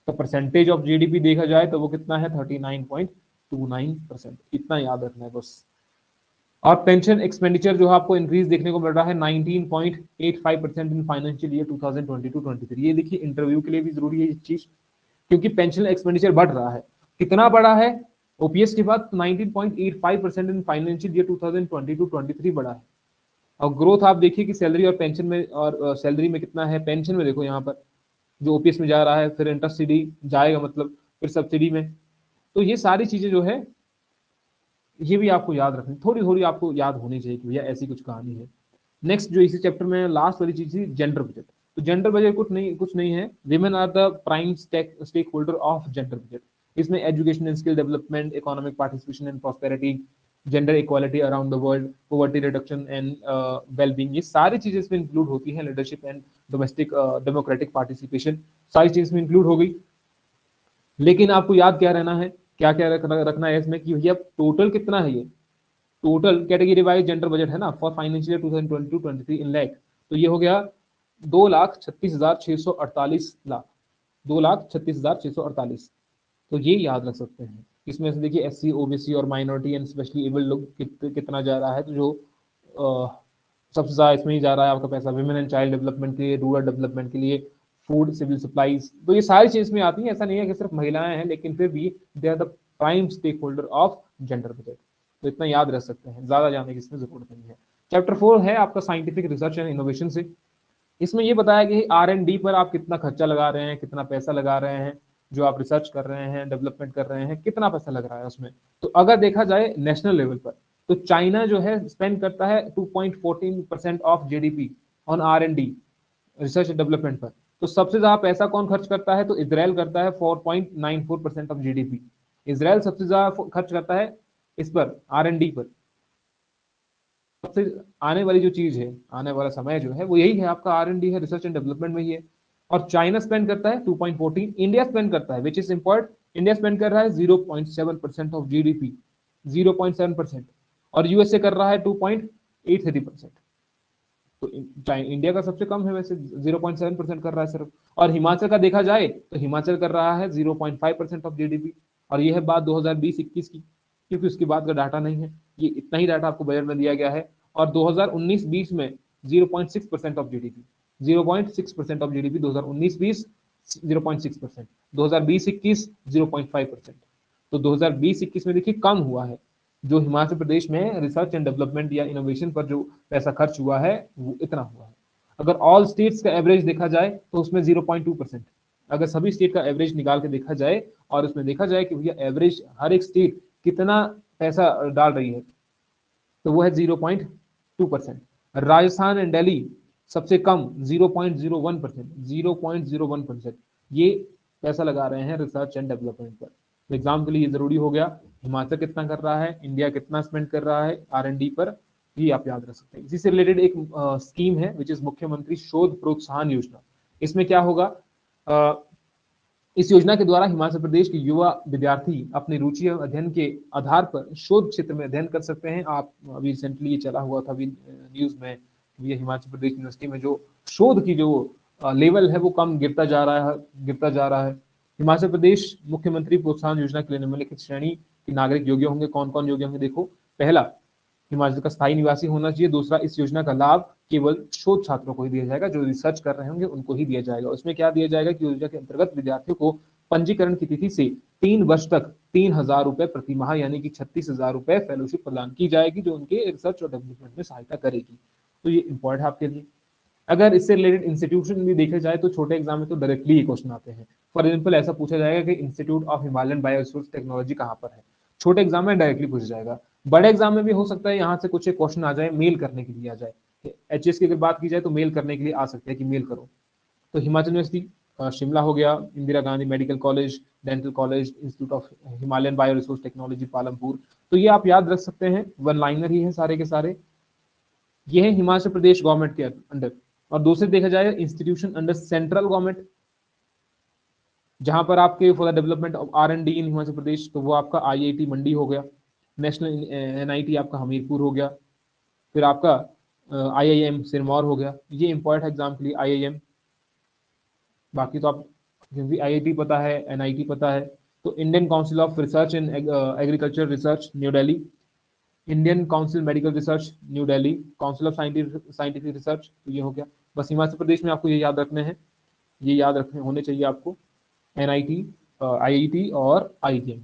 तो परसेंटेज ऑफ जीडीपी देखा जाए तो वो कितना है 39.29%। इतना याद रखना है बस। और पेंशन एक्सपेंडिचर जो आपको इंक्रीज देखने को मिल रहा है 19.85% इन फाइनेंशियल ईयर 2022-23। ये देखिए इंटरव्यू के लिए भी जरूरी है ये चीज, क्योंकि पेंशन एक्सपेंडिचर बढ़ रहा है। कितना बढ़ा है, ओपीएस के बाद 19.85% इन फाइनेंशियल ईयर 2022-23 बढ़ा है। और ग्रोथ आप देखिए कि सैलरी और पेंशन में, और सैलरी में कितना है, पेंशन में देखो यहाँ पर जो ओपीएस में जा रहा है, फिर इंटरसिटी जाएगा मतलब, फिर सब्सिडी में। तो ये सारी चीजें जो है ये भी आपको याद रखनी, थोड़ी थोड़ी आपको याद होनी चाहिए कि भैया ऐसी कुछ कहानी है। नेक्स्ट जो इसी चैप्टर में लास्ट वाली चीज थी जेंडर बजट। तो जेंडर बजट कुछ नहीं है, women are the prime stakeholder of gender budget. इसमें education and skill development, economic participation and prosperity, gender equality around the world, poverty reduction and wellbeing, ये सारी चीजें इसमें इंक्लूड होती हैं। Leadership and domestic democratic participation, सारी चीज इसमें इंक्लूड हो गई। लेकिन आपको याद क्या रहना है, क्या क्या रखना है इसमें कि भैया टोटल कितना है ये, total category wise gender budget है ना फॉर फाइनेंशियल 2022-23 इन लैख, तो ये हो गया 2,36,648 लाख, 2,36,648। तो ये याद रख सकते हैं। इसमें से देखिए एससी, ओबीसी और माइनॉरिटी एंड स्पेशली एबल्ड लोग कितना जा रहा है, तो जो सबसे ज्यादा इसमें ही जा रहा है आपका पैसा विमेन एंड चाइल्ड डेवलपमेंट के लिए, रूरल डेवलपमेंट के लिए, फूड, सिविल सप्लाईज, तो ये सारी चीज में आती है। ऐसा नहीं है कि सिर्फ महिलाएं हैं, लेकिन फिर भी they are the prime stakeholder of gender budget. तो इतना याद रख सकते हैं, ज्यादा जानने की इसमें जरूरत नहीं है। चैप्टर 4 है आपका साइंटिफिक रिसर्च एंड इनोवेशन से। इसमें ये बताया कि R&D पर आप कितना खर्चा लगा रहे हैं, कितना पैसा लगा रहे हैं, जो आप रिसर्च कर रहे हैं, डेवलपमेंट कर रहे हैं, कितना पैसा लग रहा है उसमें। तो अगर देखा जाए नेशनल लेवल पर, तो चाइना जो है स्पेंड करता है 2.14% of GDP on R&D, research and development पर। तो सबसे ज्यादा पैसा कौन खर्च करता है, तो इसराइल करता है 4.94% ऑफ जीडीपी। इसराइल सबसे ज्यादा खर्च करता है इस पर, R&D पर। सबसे आने वाली जो चीज है, आने वाला समय जो है वो यही है आपका, R&D है, रिसर्च एंड डेवलपमेंट में ही है। और चाइना स्पेंड करता है 2.14, इंडिया स्पेंड करता है which is important, India spend कर रहा है 0.7% ऑफ जीडीपी, 0.7%। और यूएसए कर रहा है 2.83%। तो इंडिया का सबसे कम है वैसे, 0.7% कर रहा है सिर्फ। और हिमाचल का देखा जाए तो हिमाचल कर रहा है 0.5% ऑफ जीडीपी। और यह है बात 2020-21 की, क्योंकि उसके बाद का डाटा नहीं है, ये इतना ही डाटा आपको बजट में दिया गया है। और 2019-20 में 0.6% ऑफ जीडीपी, 0.6% ऑफ जीडीपी 2019-20, 0.6%, 2020-21 0.5%। तो 2020-21 में देखिए कम हुआ है। जो हिमाचल प्रदेश में रिसर्च एंड डेवलपमेंट या इनोवेशन पर जो पैसा खर्च हुआ है वो इतना हुआ है। अगर ऑल स्टेट्स का एवरेज देखा जाए तो उसमें 0.2%। अगर सभी स्टेट का एवरेज निकाल के देखा जाए और उसमें देखा जाए कि भैया एवरेज हर एक स्टेट कितना पैसा डाल रही है, तो वो है 0.2%। राजस्थान एंड दिल्ली सबसे कम 0.01%, 0.01% ये पैसा लगा रहे हैं रिसर्च एंड डेवलपमेंट पर। तो एग्जाम के लिए ये जरूरी हो गया, हिमाचल कितना कर रहा है, इंडिया कितना स्पेंड कर रहा है R&D पर, ये आप याद रख सकते हैं। इसी से रिलेटेड एक स्कीम है विच इज मुख्यमंत्री शोध प्रोत्साहन योजना। इसमें क्या होगा, इस योजना के द्वारा हिमाचल प्रदेश के युवा विद्यार्थी अपनी रुचि और अध्ययन के आधार पर शोध क्षेत्र में अध्ययन कर सकते हैं। आप अभी रिसेंटली ये चला हुआ था अभी न्यूज में, ये हिमाचल प्रदेश यूनिवर्सिटी में जो शोध की जो लेवल है वो कम गिरता जा रहा है, गिरता जा रहा है। हिमाचल प्रदेश मुख्यमंत्री प्रोत्साहन योजना के लिए निम्नलिखित श्रेणी के नागरिक योग्य होंगे। कौन कौन योग्य होंगे, देखो, पहला हिमाचल का स्थायी निवासी होना चाहिए। दूसरा, इस योजना का लाभ केवल शोध छात्रों को ही दिया जाएगा, जो रिसर्च कर रहे होंगे उनको ही दिया जाएगा। उसमें क्या दिया जाएगा कि योजना के अंतर्गत विद्यार्थियों को पंजीकरण की तिथि से 3 वर्ष तक 3,000 रुपए प्रति माह यानी कि 36,000 रुपए फेलोशिप प्रदान की जाएगी, जो उनके रिसर्च और डेवलपमेंट में सहायता करेगी। तो ये इंपॉर्टेंट है आपके लिए। अगर इससे रिलेटेड इंस्टीट्यूशन भी देखे जाए तो छोटे एग्जाम में तो डायरेक्टली क्वेश्चन आते हैं। फॉर एग्जाम्पल ऐसा पूछा जाएगा कि institute of Himalayan bioresource technology कहाँ पर है, छोटे एग्जाम में डायरेक्टली पूछा जाएगा। बड़े एग्जाम में भी हो सकता है यहाँ से कुछ एक क्वेश्चन आ जाए, मेल करने के लिए आ जाए। एचएस की अगर बात की जाए तो मेल करने के लिए आ सकते हैं कि मेल करो। तो हिमाचल यूनिवर्सिटी शिमला हो गया, Indira Gandhi medical college, dental college, institute of Himalayan bioresource technology Palampur. तो ये आप याद रख सकते हैं, वन लाइनर ही है सारे के सारे। ये है हिमाचल प्रदेश गवर्नमेंट के अंडर। और दूसरे देखा जाए इंस्टीट्यूशन अंडर सेंट्रल गवर्नमेंट, जहां पर आपके for the development of R&D इन हिमाचल प्रदेश, तो वो आपका IIT मंडी हो गया, नेशनल NIT आपका हमीरपुर हो गया, फिर आपका IIM सिरमौर हो गया। ये इंपॉर्टेंट एग्जाम के लिए IIM। बाकी तो आप क्योंकि IIT पता है, NIT पता है। तो Indian council of research in agriculture research new Delhi, Indian council medical research new Delhi, council of scientific research, तो ये हो गया। बस हिमाचल प्रदेश में आपको ये याद रखने हैं, ये याद रखने होने चाहिए आपको, NIT, IIT और IIM।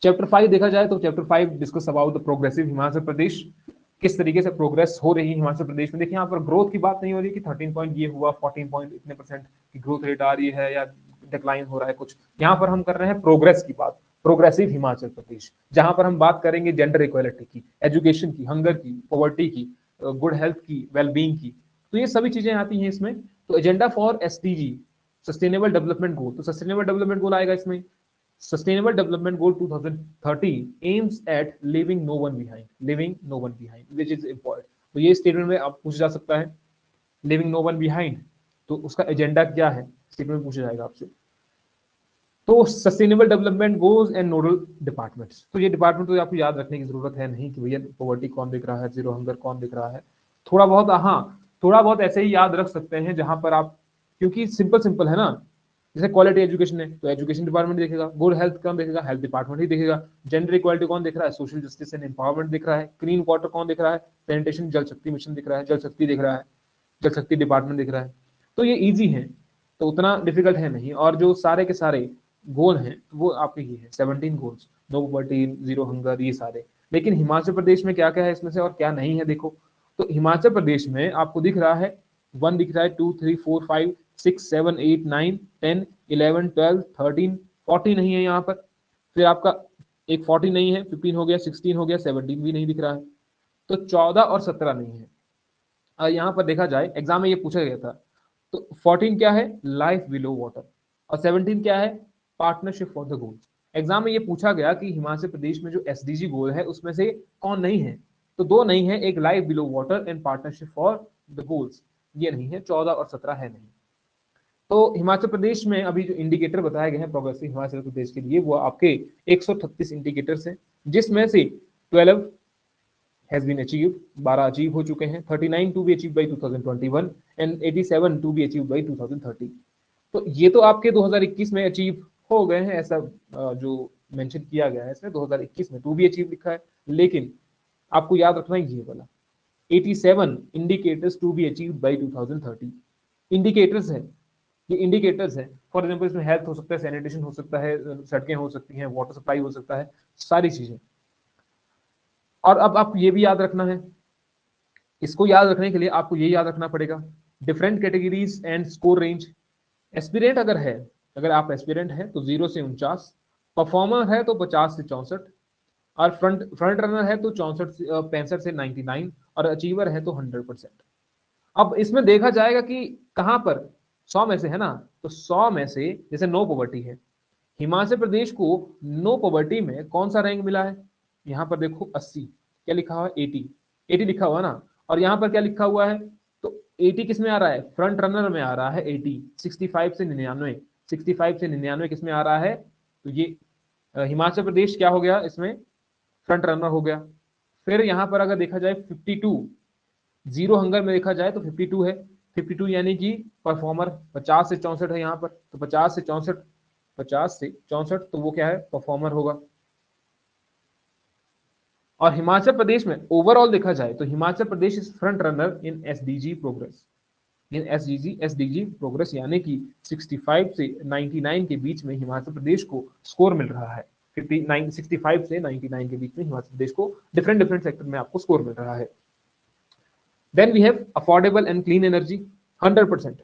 चैप्टर 5 देखा जाए तो chapter 5 discuss about the progressive Himachal Pradesh, किस तरीके से प्रोग्रेस हो रही है हिमाचल प्रदेश में। देखिए यहाँ पर ग्रोथ की बात नहीं हो रही कि 13 पॉइंट ये हुआ, 14 पॉइंट इतने परसेंट की ग्रोथ रेट आ रही है या डिक्लाइन हो रहा है कुछ। यहाँ पर हम कर रहे हैं प्रोग्रेस की बात, प्रोग्रेसिव हिमाचल प्रदेश, जहां पर हम बात करेंगे जेंडर इक्वालिटी की, एजुकेशन की, हंगर की, पॉवर्टी की, गुड हेल्थ की, वेलबींग की। तो ये सभी चीजें आती हैं इसमें। तो agenda for SDG, sustainable development goal, तो सस्टेनेबल डेवलपमेंट गोल आएगा इसमें। Sustainable Development Goal 2030 aims at leaving no one behind, leaving no one behind, which is important। तो ये स्टेटमेंट में आप पूछा जा सकता है, लिविंग नो वन बिहाइंड, तो उसका एजेंडा क्या है, स्टेटमेंट पूछा जाएगा आपसे। तो sustainable development goals and nodal departments, तो ये डिपार्टमेंट तो आपको याद रखने की जरूरत है नहीं कि भैया पॉवर्टी कौन दिख रहा है, जीरो हंगर कौन दिख रहा है। थोड़ा बहुत, हाँ थोड़ा बहुत ऐसे ही याद रख सकते हैं जहां पर आप, क्योंकि सिंपल सिंपल है ना, जैसे क्वालिटी एजुकेशन है तो एजुकेशन डिपार्टमेंट देखेगा, गुड हेल्थ कौन देखेगा, हेल्थ डिपार्टमेंट ही देखेगा, जेंडर इक्वालिटी कौन दिख रहा है, सोशल जस्टिस एंड एम्पावरमेंट दिख रहा है, क्लीन वाटर कौन दिख रहा है, सैनिटेशन जल शक्ति मिशन दिख रहा है, जल शक्ति दिख रहा है, जल शक्ति डिपार्टमेंट दिख रहा है। तो ये इजी है, तो उतना डिफिकल्ट है नहीं। और जो सारे के सारे गोल हैं वो आपके ये है 17 goals, no poverty, zero hunger, ये सारे। लेकिन हिमाचल प्रदेश में क्या क्या है इसमें से और क्या नहीं है देखो। तो हिमाचल प्रदेश में आपको दिख रहा है 1 दिख रहा है, 2 3 4 5 6 7 8 9 10 11 12 13 14 नहीं है यहाँ पर। फिर आपका एक 14 नहीं है, 15 हो गया, 16 हो गया, 17 भी नहीं दिख रहा है। तो 14 और 17 नहीं है। यहाँ पर देखा जाए एग्जाम में ये पूछा गया था, तो 14 क्या है, लाइफ बिलो वाटर, और 17 क्या है, partnership for the goals. Exam में ये पूछा गया कि हिमाचल प्रदेश में जो एसडीजी गोल है उसमें से कौन नहीं है, तो दो नहीं है, एक life below water and partnership for the goals, ये नहीं है, 14 और 17 है नहीं। तो हिमाचल प्रदेश में अभी जो इंडिकेटर बताए गए हैं प्रोग्रेसिव हिमाचल प्रदेश के लिए, वो आपके 138 इंडिकेटर्स हैं, जिसमें से 12 has been achieved, 12 अचीव हो चुके हैं, 39 to be achieve by 2021 and 87 to be achieve by 2030। तो ये तो आपके 2021 में अचीव हो गए हैं, ऐसा जो मेंशन किया गया है इसमें 2021 में टू बी अचीव लिखा है। लेकिन आपको याद रखना है ये वाला 87 indicators to be achieve by 2030 indicators है, ये इंडिकेटर्स है। फॉर एग्जाम्पल इसमें हेल्थ हो सकता है, सैनिटेशन हो सकता है, सड़कें हो सकती हैं, वाटर सप्लाई हो सकता है, सारी चीजें। और अब आप ये भी याद रखना है, इसको याद रखने के लिए आपको ये याद रखना पड़ेगा different categories and score range. Aspirant अगर है, अगर आप एस्पिरेंट है तो 0 से 49, परफॉर्मर है तो 50 से 64, और फ्रंट रनर है तो 65 से 99, और अचीवर है तो 100%। अब इसमें देखा जाएगा कि कहां पर 100 में से है ना, तो 100 में से जैसे नो पॉवर्टी है, हिमाचल प्रदेश को नो पॉवर्टी में कौन सा रैंक मिला है, यहाँ पर देखो 80, क्या लिखा हुआ है 80, 80 लिखा हुआ ना, और यहाँ पर क्या लिखा हुआ है, तो 80 किस में आ रहा है, फ्रंट रनर में आ रहा है 80, 65 से 99, 65 से 99 किस में आ रहा है, तो ये हिमाचल प्रदेश क्या हो गया इसमें, फ्रंट रनर हो गया। फिर यहाँ पर अगर देखा जाए 52, जीरो हंगर में देखा जाए तो 52 है, 52 यानी कि परफॉर्मर, 50 से 64 है यहाँ पर, तो 50 से 64, 50 से 64 तो वो क्या है, परफॉर्मर होगा। और हिमाचल प्रदेश में ओवरऑल देखा जाए तो Himachal Pradesh is front runner in SDG progress, in SDG progress, यानी कि 65 से 99 के बीच में हिमाचल प्रदेश को स्कोर मिल रहा है। 65 से 99 के बीच में हिमाचल प्रदेश को डिफरेंट डिफरेंट सेक्टर में आपको स्कोर मिल रहा है। Then we have affordable and clean energy 100%,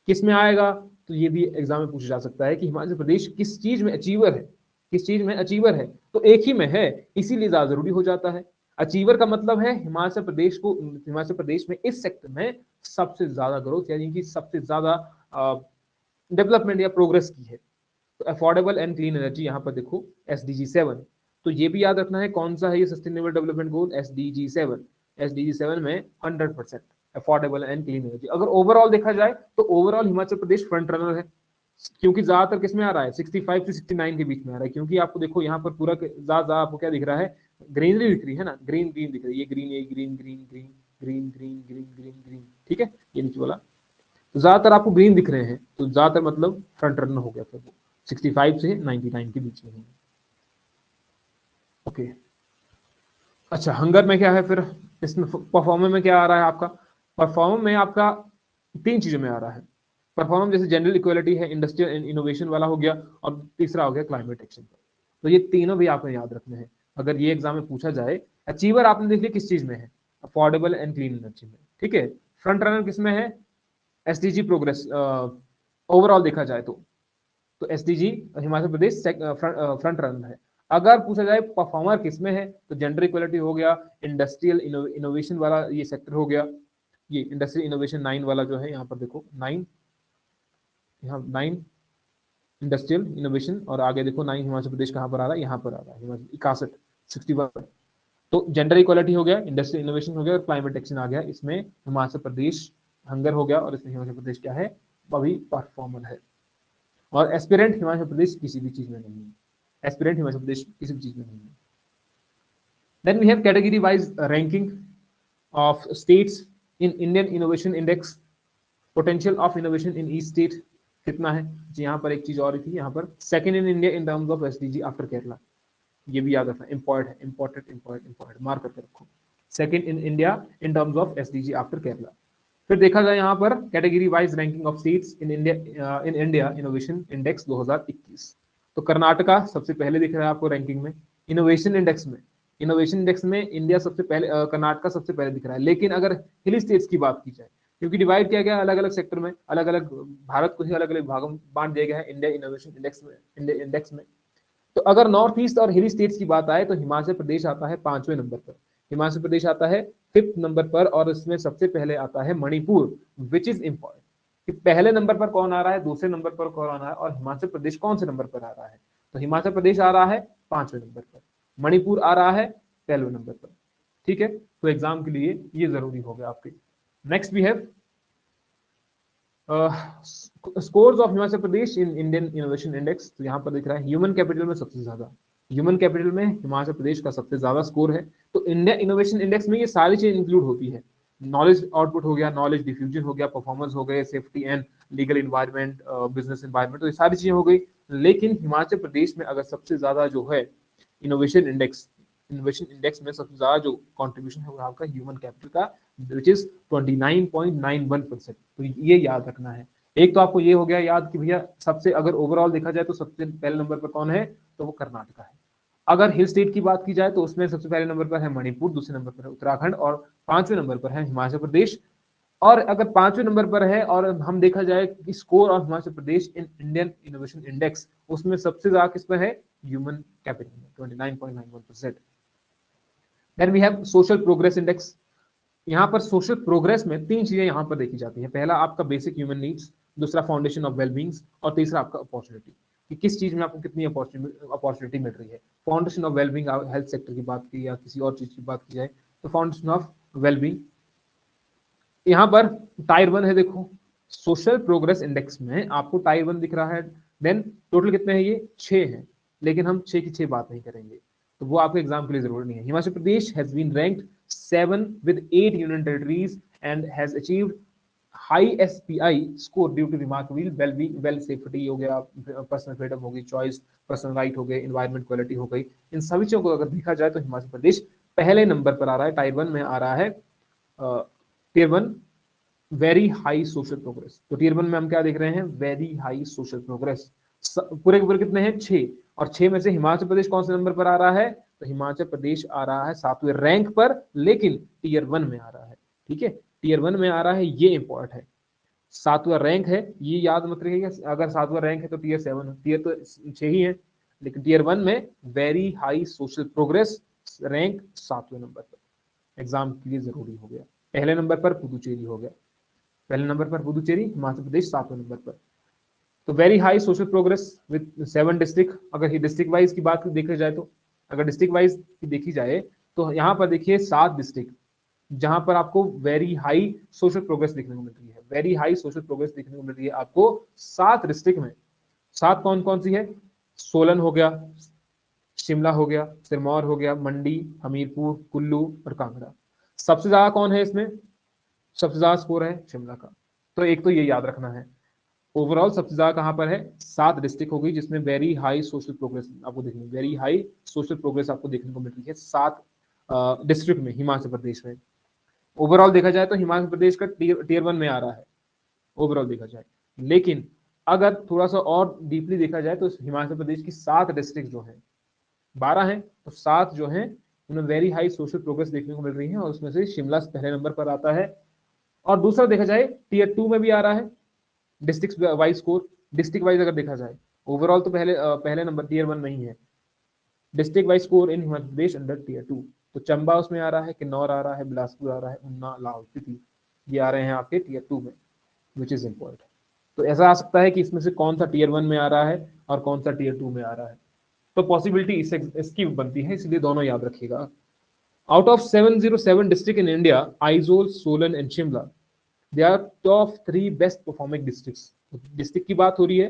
किस में आएगा, तो ये भी एग्जाम में पूछा जा सकता है कि हिमाचल प्रदेश किस चीज में अचीवर है, किस चीज में अचीवर है, तो एक ही में है, इसीलिए ज्यादा जरूरी हो जाता है। अचीवर का मतलब है हिमाचल प्रदेश को, हिमाचल प्रदेश में इस सेक्टर में सबसे ज्यादा ग्रोथ यानी कि सबसे ज्यादा डेवलपमेंट या प्रोग्रेस की है। तो अफोर्डेबल एंड क्लीन एनर्जी यहाँ पर देखो एसडीजी 7, तो ये भी याद रखना है कौन सा है ये sustainable development goal, SDG 7, SDG 7 में 100% अफोर्डेबल एंड क्लीन एनर्जी। अगर ओवरऑल देखा जाए तो overall Himachal Pradesh front runner है, क्योंकि ज्यादातर किसमें आ रहा है, 65 से 69 के बीच में आ रहा है, क्योंकि आपको देखो यहाँ पर पूरा ज्यादा आपको क्या दिख रहा है, ग्रीनरी दिख रही है ना, ग्रीन ग्रीन दिख रही है, ये ग्रीन, ये green green green green green green green green, ठीक है, ये नीचे वाला, तो ज्यादातर आपको ग्रीन दिख रहे हैं, तो ज्यादातर मतलब फ्रंट रनर हो गया फिर वो 65 से 99 के बीच में है। ओके, अच्छा हंगर में क्या है फिर, इसमें परफॉर्मर में क्या आ रहा है आपका, परफॉर्मर में आपका 3 चीजों में आ रहा है परफॉर्मर, जैसे जनरल इक्वालिटी है, इंडस्ट्रियल एंड इनोवेशन वाला हो गया, और तीसरा हो गया क्लाइमेट एक्शन। तो ये तीनों भी आपको याद रखने हैं, अगर ये एग्जाम में पूछा जाए। अचीवर आपने देख लिया किस चीज में है, अफोर्डेबल एंड क्लीन एनर्जी में, ठीक है। फ्रंट रनर किस में है, एसडीजी प्रोग्रेस, ओवरऑल देखा जाए तो SDG Himachal Pradesh front runner है। अगर पूछा जाए परफॉर्मर किसमें है, तो जेंडर इक्वलिटी हो गया, इंडस्ट्रियल इनोवेशन वाला ये सेक्टर हो गया, ये इंडस्ट्रियल इनोवेशन 9 वाला जो है यहाँ पर देखो 9, यहाँ 9 इंडस्ट्रियल इनोवेशन, और आगे देखो 9 हिमाचल प्रदेश कहाँ पर आ रहा है, यहाँ पर आ रहा है हिमाचल 61 61। तो जेंडर इक्वालिटी हो गया, इंडस्ट्रियल इनोवेशन हो गया, और क्लाइमेट एक्शन आ गया, इसमें हिमाचल प्रदेश हंगर हो गया, और इसमें हिमाचल प्रदेश क्या है, अभी परफॉर्मर है। और एस्पिरेंट हिमाचल प्रदेश किसी भी चीज में नहीं है, एस्पिरेंट हिमाचल प्रदेश किसी भी चीज में नहीं है। Then we have category wise ranking of states in Indian innovation index, potential of innovation in each state कितना है जी। यहाँ पर एक चीज और थी, यहाँ पर second in India in terms of SDG after Kerala, ये भी याद रखना इंपॉर्टेंट है, इंपॉर्टेंट मार्क करके रखो, second in India in terms of SDG after Kerala. फिर देखा जाए यहाँ पर category wise ranking of states in India innovation index 2021, तो कर्नाटका सबसे पहले दिख रहा है आपको रैंकिंग में इनोवेशन इंडेक्स में। इनोवेशन इंडेक्स में इंडिया सबसे पहले, कर्नाटका सबसे पहले दिख रहा है। लेकिन अगर हिली स्टेट्स की बात की जाए, क्योंकि डिवाइड किया गया अलग अलग सेक्टर में, अलग अलग भारत को ही अलग अलग भागों में बांट दिया गया है इंडिया इनोवेशन इंडेक्स में। तो अगर नॉर्थ ईस्ट और हिली स्टेट्स की बात आए तो हिमाचल प्रदेश आता है 5वें नंबर पर, हिमाचल प्रदेश आता है 5th नंबर पर, और इसमें सबसे पहले आता है मणिपुर, विच इज इंपॉर्टेंट कि पहले नंबर पर कौन आ रहा है, दूसरे नंबर पर कौन आ रहा है, और हिमाचल प्रदेश कौन से नंबर पर आ रहा है। तो हिमाचल प्रदेश आ रहा है 5वें नंबर पर, मणिपुर आ रहा है 1वें नंबर पर। ठीक है, तो एग्जाम के लिए ये जरूरी हो गया आपके। Next we have scores of Himachal Pradesh in Indian innovation index. तो यहाँ पर दिख रहा है ह्यूमन कैपिटल में सबसे ज्यादा, ह्यूमन कैपिटल में हिमाचल प्रदेश का सबसे ज्यादा स्कोर है। तो इंडिया इनोवेशन इंडेक्स में ये सारी चीजें इंक्लूड होती है, नॉलेज आउटपुट हो गया, नॉलेज डिफ्यूजन हो गया, परफॉर्मेंस हो गए, safety and legal environment, business environment, तो ये सारी चीजें हो गई। लेकिन हिमाचल प्रदेश में अगर सबसे ज्यादा जो है इनोवेशन इंडेक्स में सबसे ज्यादा जो कंट्रीब्यूशन है वो आपका ह्यूमन कैपिटल का, विच इज 29.91%। तो ये याद रखना है। एक तो आपको ये हो गया याद कि भैया सबसे, अगर ओवरऑल देखा जाए तो सबसे पहले नंबर पर कौन है, तो वो कर्नाटका है। अगर हिल स्टेट की बात की जाए तो उसमें सबसे पहले नंबर पर है मणिपुर, दूसरे नंबर पर है उत्तराखंड, और 5वें नंबर पर है हिमाचल प्रदेश। और अगर 5वें नंबर पर है और हम देखा जाए कि score of Himachal Pradesh in Indian innovation index, उसमें सबसे ज्यादा किस पर है, ह्यूमन कैपिटल में 29.91%। Then we have social progress index. यहाँ पर सोशल प्रोग्रेस में 3 चीजें यहाँ पर देखी जाती है, पहला आपका बेसिक ह्यूमन नीड्स, दूसरा फाउंडेशन ऑफ वेलबींग्स, और तीसरा आपका अपॉर्चुनिटी, कि किस चीज में आपको कितनी अपॉर्चुनिटी मिल रही है। Foundation of wellbeing, health sector की बात की या किसी और चीज की बात की जाए तो फाउंडेशन ऑफ वेलबींग, यहाँ पर टायर 1 है। देखो सोशल प्रोग्रेस इंडेक्स में आपको टायर 1 दिख रहा है। देन टोटल कितने हैं, ये 6 हैं, लेकिन हम 6 की 6 बात नहीं करेंगे, तो वो आपके एग्जाम के लिए जरूरी नहीं है। Himachal Pradesh has been ranked 7 with 8 union territories and has achieved high SPI score due to remarkable well-being, well safety हो गया, पर्सनल फ्रीडम हो गई, चॉइस, पर्सनल राइट हो गए, एनवायरमेंट क्वालिटी हो गई। इन सभी चीजों को अगर देखा जाए तो हिमाचल प्रदेश पहले नंबर पर आ रहा है, टायर 1 में आ रहा है। Tier 1 very high social progress, तो टियर 1 में हम क्या देख रहे हैं, वेरी हाई सोशल प्रोग्रेस। पूरे के पूरे कितने हैं, 6, और 6 में से हिमाचल प्रदेश कौन से नंबर पर आ रहा है, तो हिमाचल प्रदेश आ रहा है 7वें रैंक पर, लेकिन टियर 1 में आ रहा है। ठीक है, टियर 1 में आ रहा है, ये इंपॉर्टेंट है, 7वां रैंक है, ये याद मत रखिएगा। अगर 7वां रैंक है तो टियर 7, टियर तो 6 ही है, लेकिन टियर 1 में very high social progress, rank 7वें नंबर पर, एग्जाम के लिए जरूरी हो गया। पहले नंबर पर पुदुचेरी हो गया, पहले नंबर पर पुदुचेरी, हिमाचल प्रदेश 7वें नंबर पर। तो very high social progress with 7 district. अगर डिस्ट्रिक्ट वाइज की बात देखी जाए तो, अगर डिस्ट्रिक्ट वाइज की देखी जाए तो यहाँ पर देखिए 7 डिस्ट्रिक्ट जहां पर आपको वेरी हाई सोशल प्रोग्रेस देखने को मिल रही है, वेरी हाई सोशल प्रोग्रेस देखने को मिल रही है आपको 7 डिस्ट्रिक्ट में। 7 कौन कौन सी है, सोलन हो गया, शिमला हो गया, सिरमौर हो गया, मंडी, हमीरपुर, कुल्लू और कांगड़ा। सबसे ज्यादा कौन है इसमें, सबसे ज्यादा स्कोर है शिमला का। तो एक तो ये याद रखना है, ओवरऑल सबसे ज्यादा कहां पर है, 7 डिस्ट्रिक्ट हो गई जिसमें वेरी हाई सोशल प्रोग्रेस आपको देखने, वेरी हाई सोशल प्रोग्रेस आपको देखने को मिल रही है 7 डिस्ट्रिक्ट में हिमाचल प्रदेश में। ओवरऑल देखा जाए तो हिमाचल प्रदेश का टियर 1 में आ रहा है ओवरऑल देखा जाए, लेकिन अगर थोड़ा सा और डीपली देखा जाए तो हिमाचल प्रदेश की 7 डिस्ट्रिक्ट जो है, 12 हैं तो 7 जो हैं उन्हें वेरी हाई सोशल प्रोग्रेस देखने को मिल रही है, और उसमें से शिमला पहले नंबर पर आता है। और दूसरा देखा जाए टियर 2 में भी आ रहा है district wise score, district wise अगर देखा जाए, ओवरऑल तो पहले नंबर टियर 1 नहीं है, district wise score in Himachal Pradesh under tier 2। तो चंबा उसमें आ रहा है, किन्नौर आ रहा है, बिलासपुर आ रहा है, उन्ना, लाहौल स्पीति, ये आ रहे हैं आपके टियर 2 में, विच इज इंपॉर्टेंट। तो ऐसा आ सकता है कि इसमें से कौन सा टियर 1 में आ रहा है और कौन सा टियर 2 में आ रहा है, तो पॉसिबिलिटी इसकी बनती है, इसलिए दोनों याद रखिएगा। Out of 707 district in India, Aizawl, Solan and Shimla, they are top 3 best performing districts. District की बात हो रही है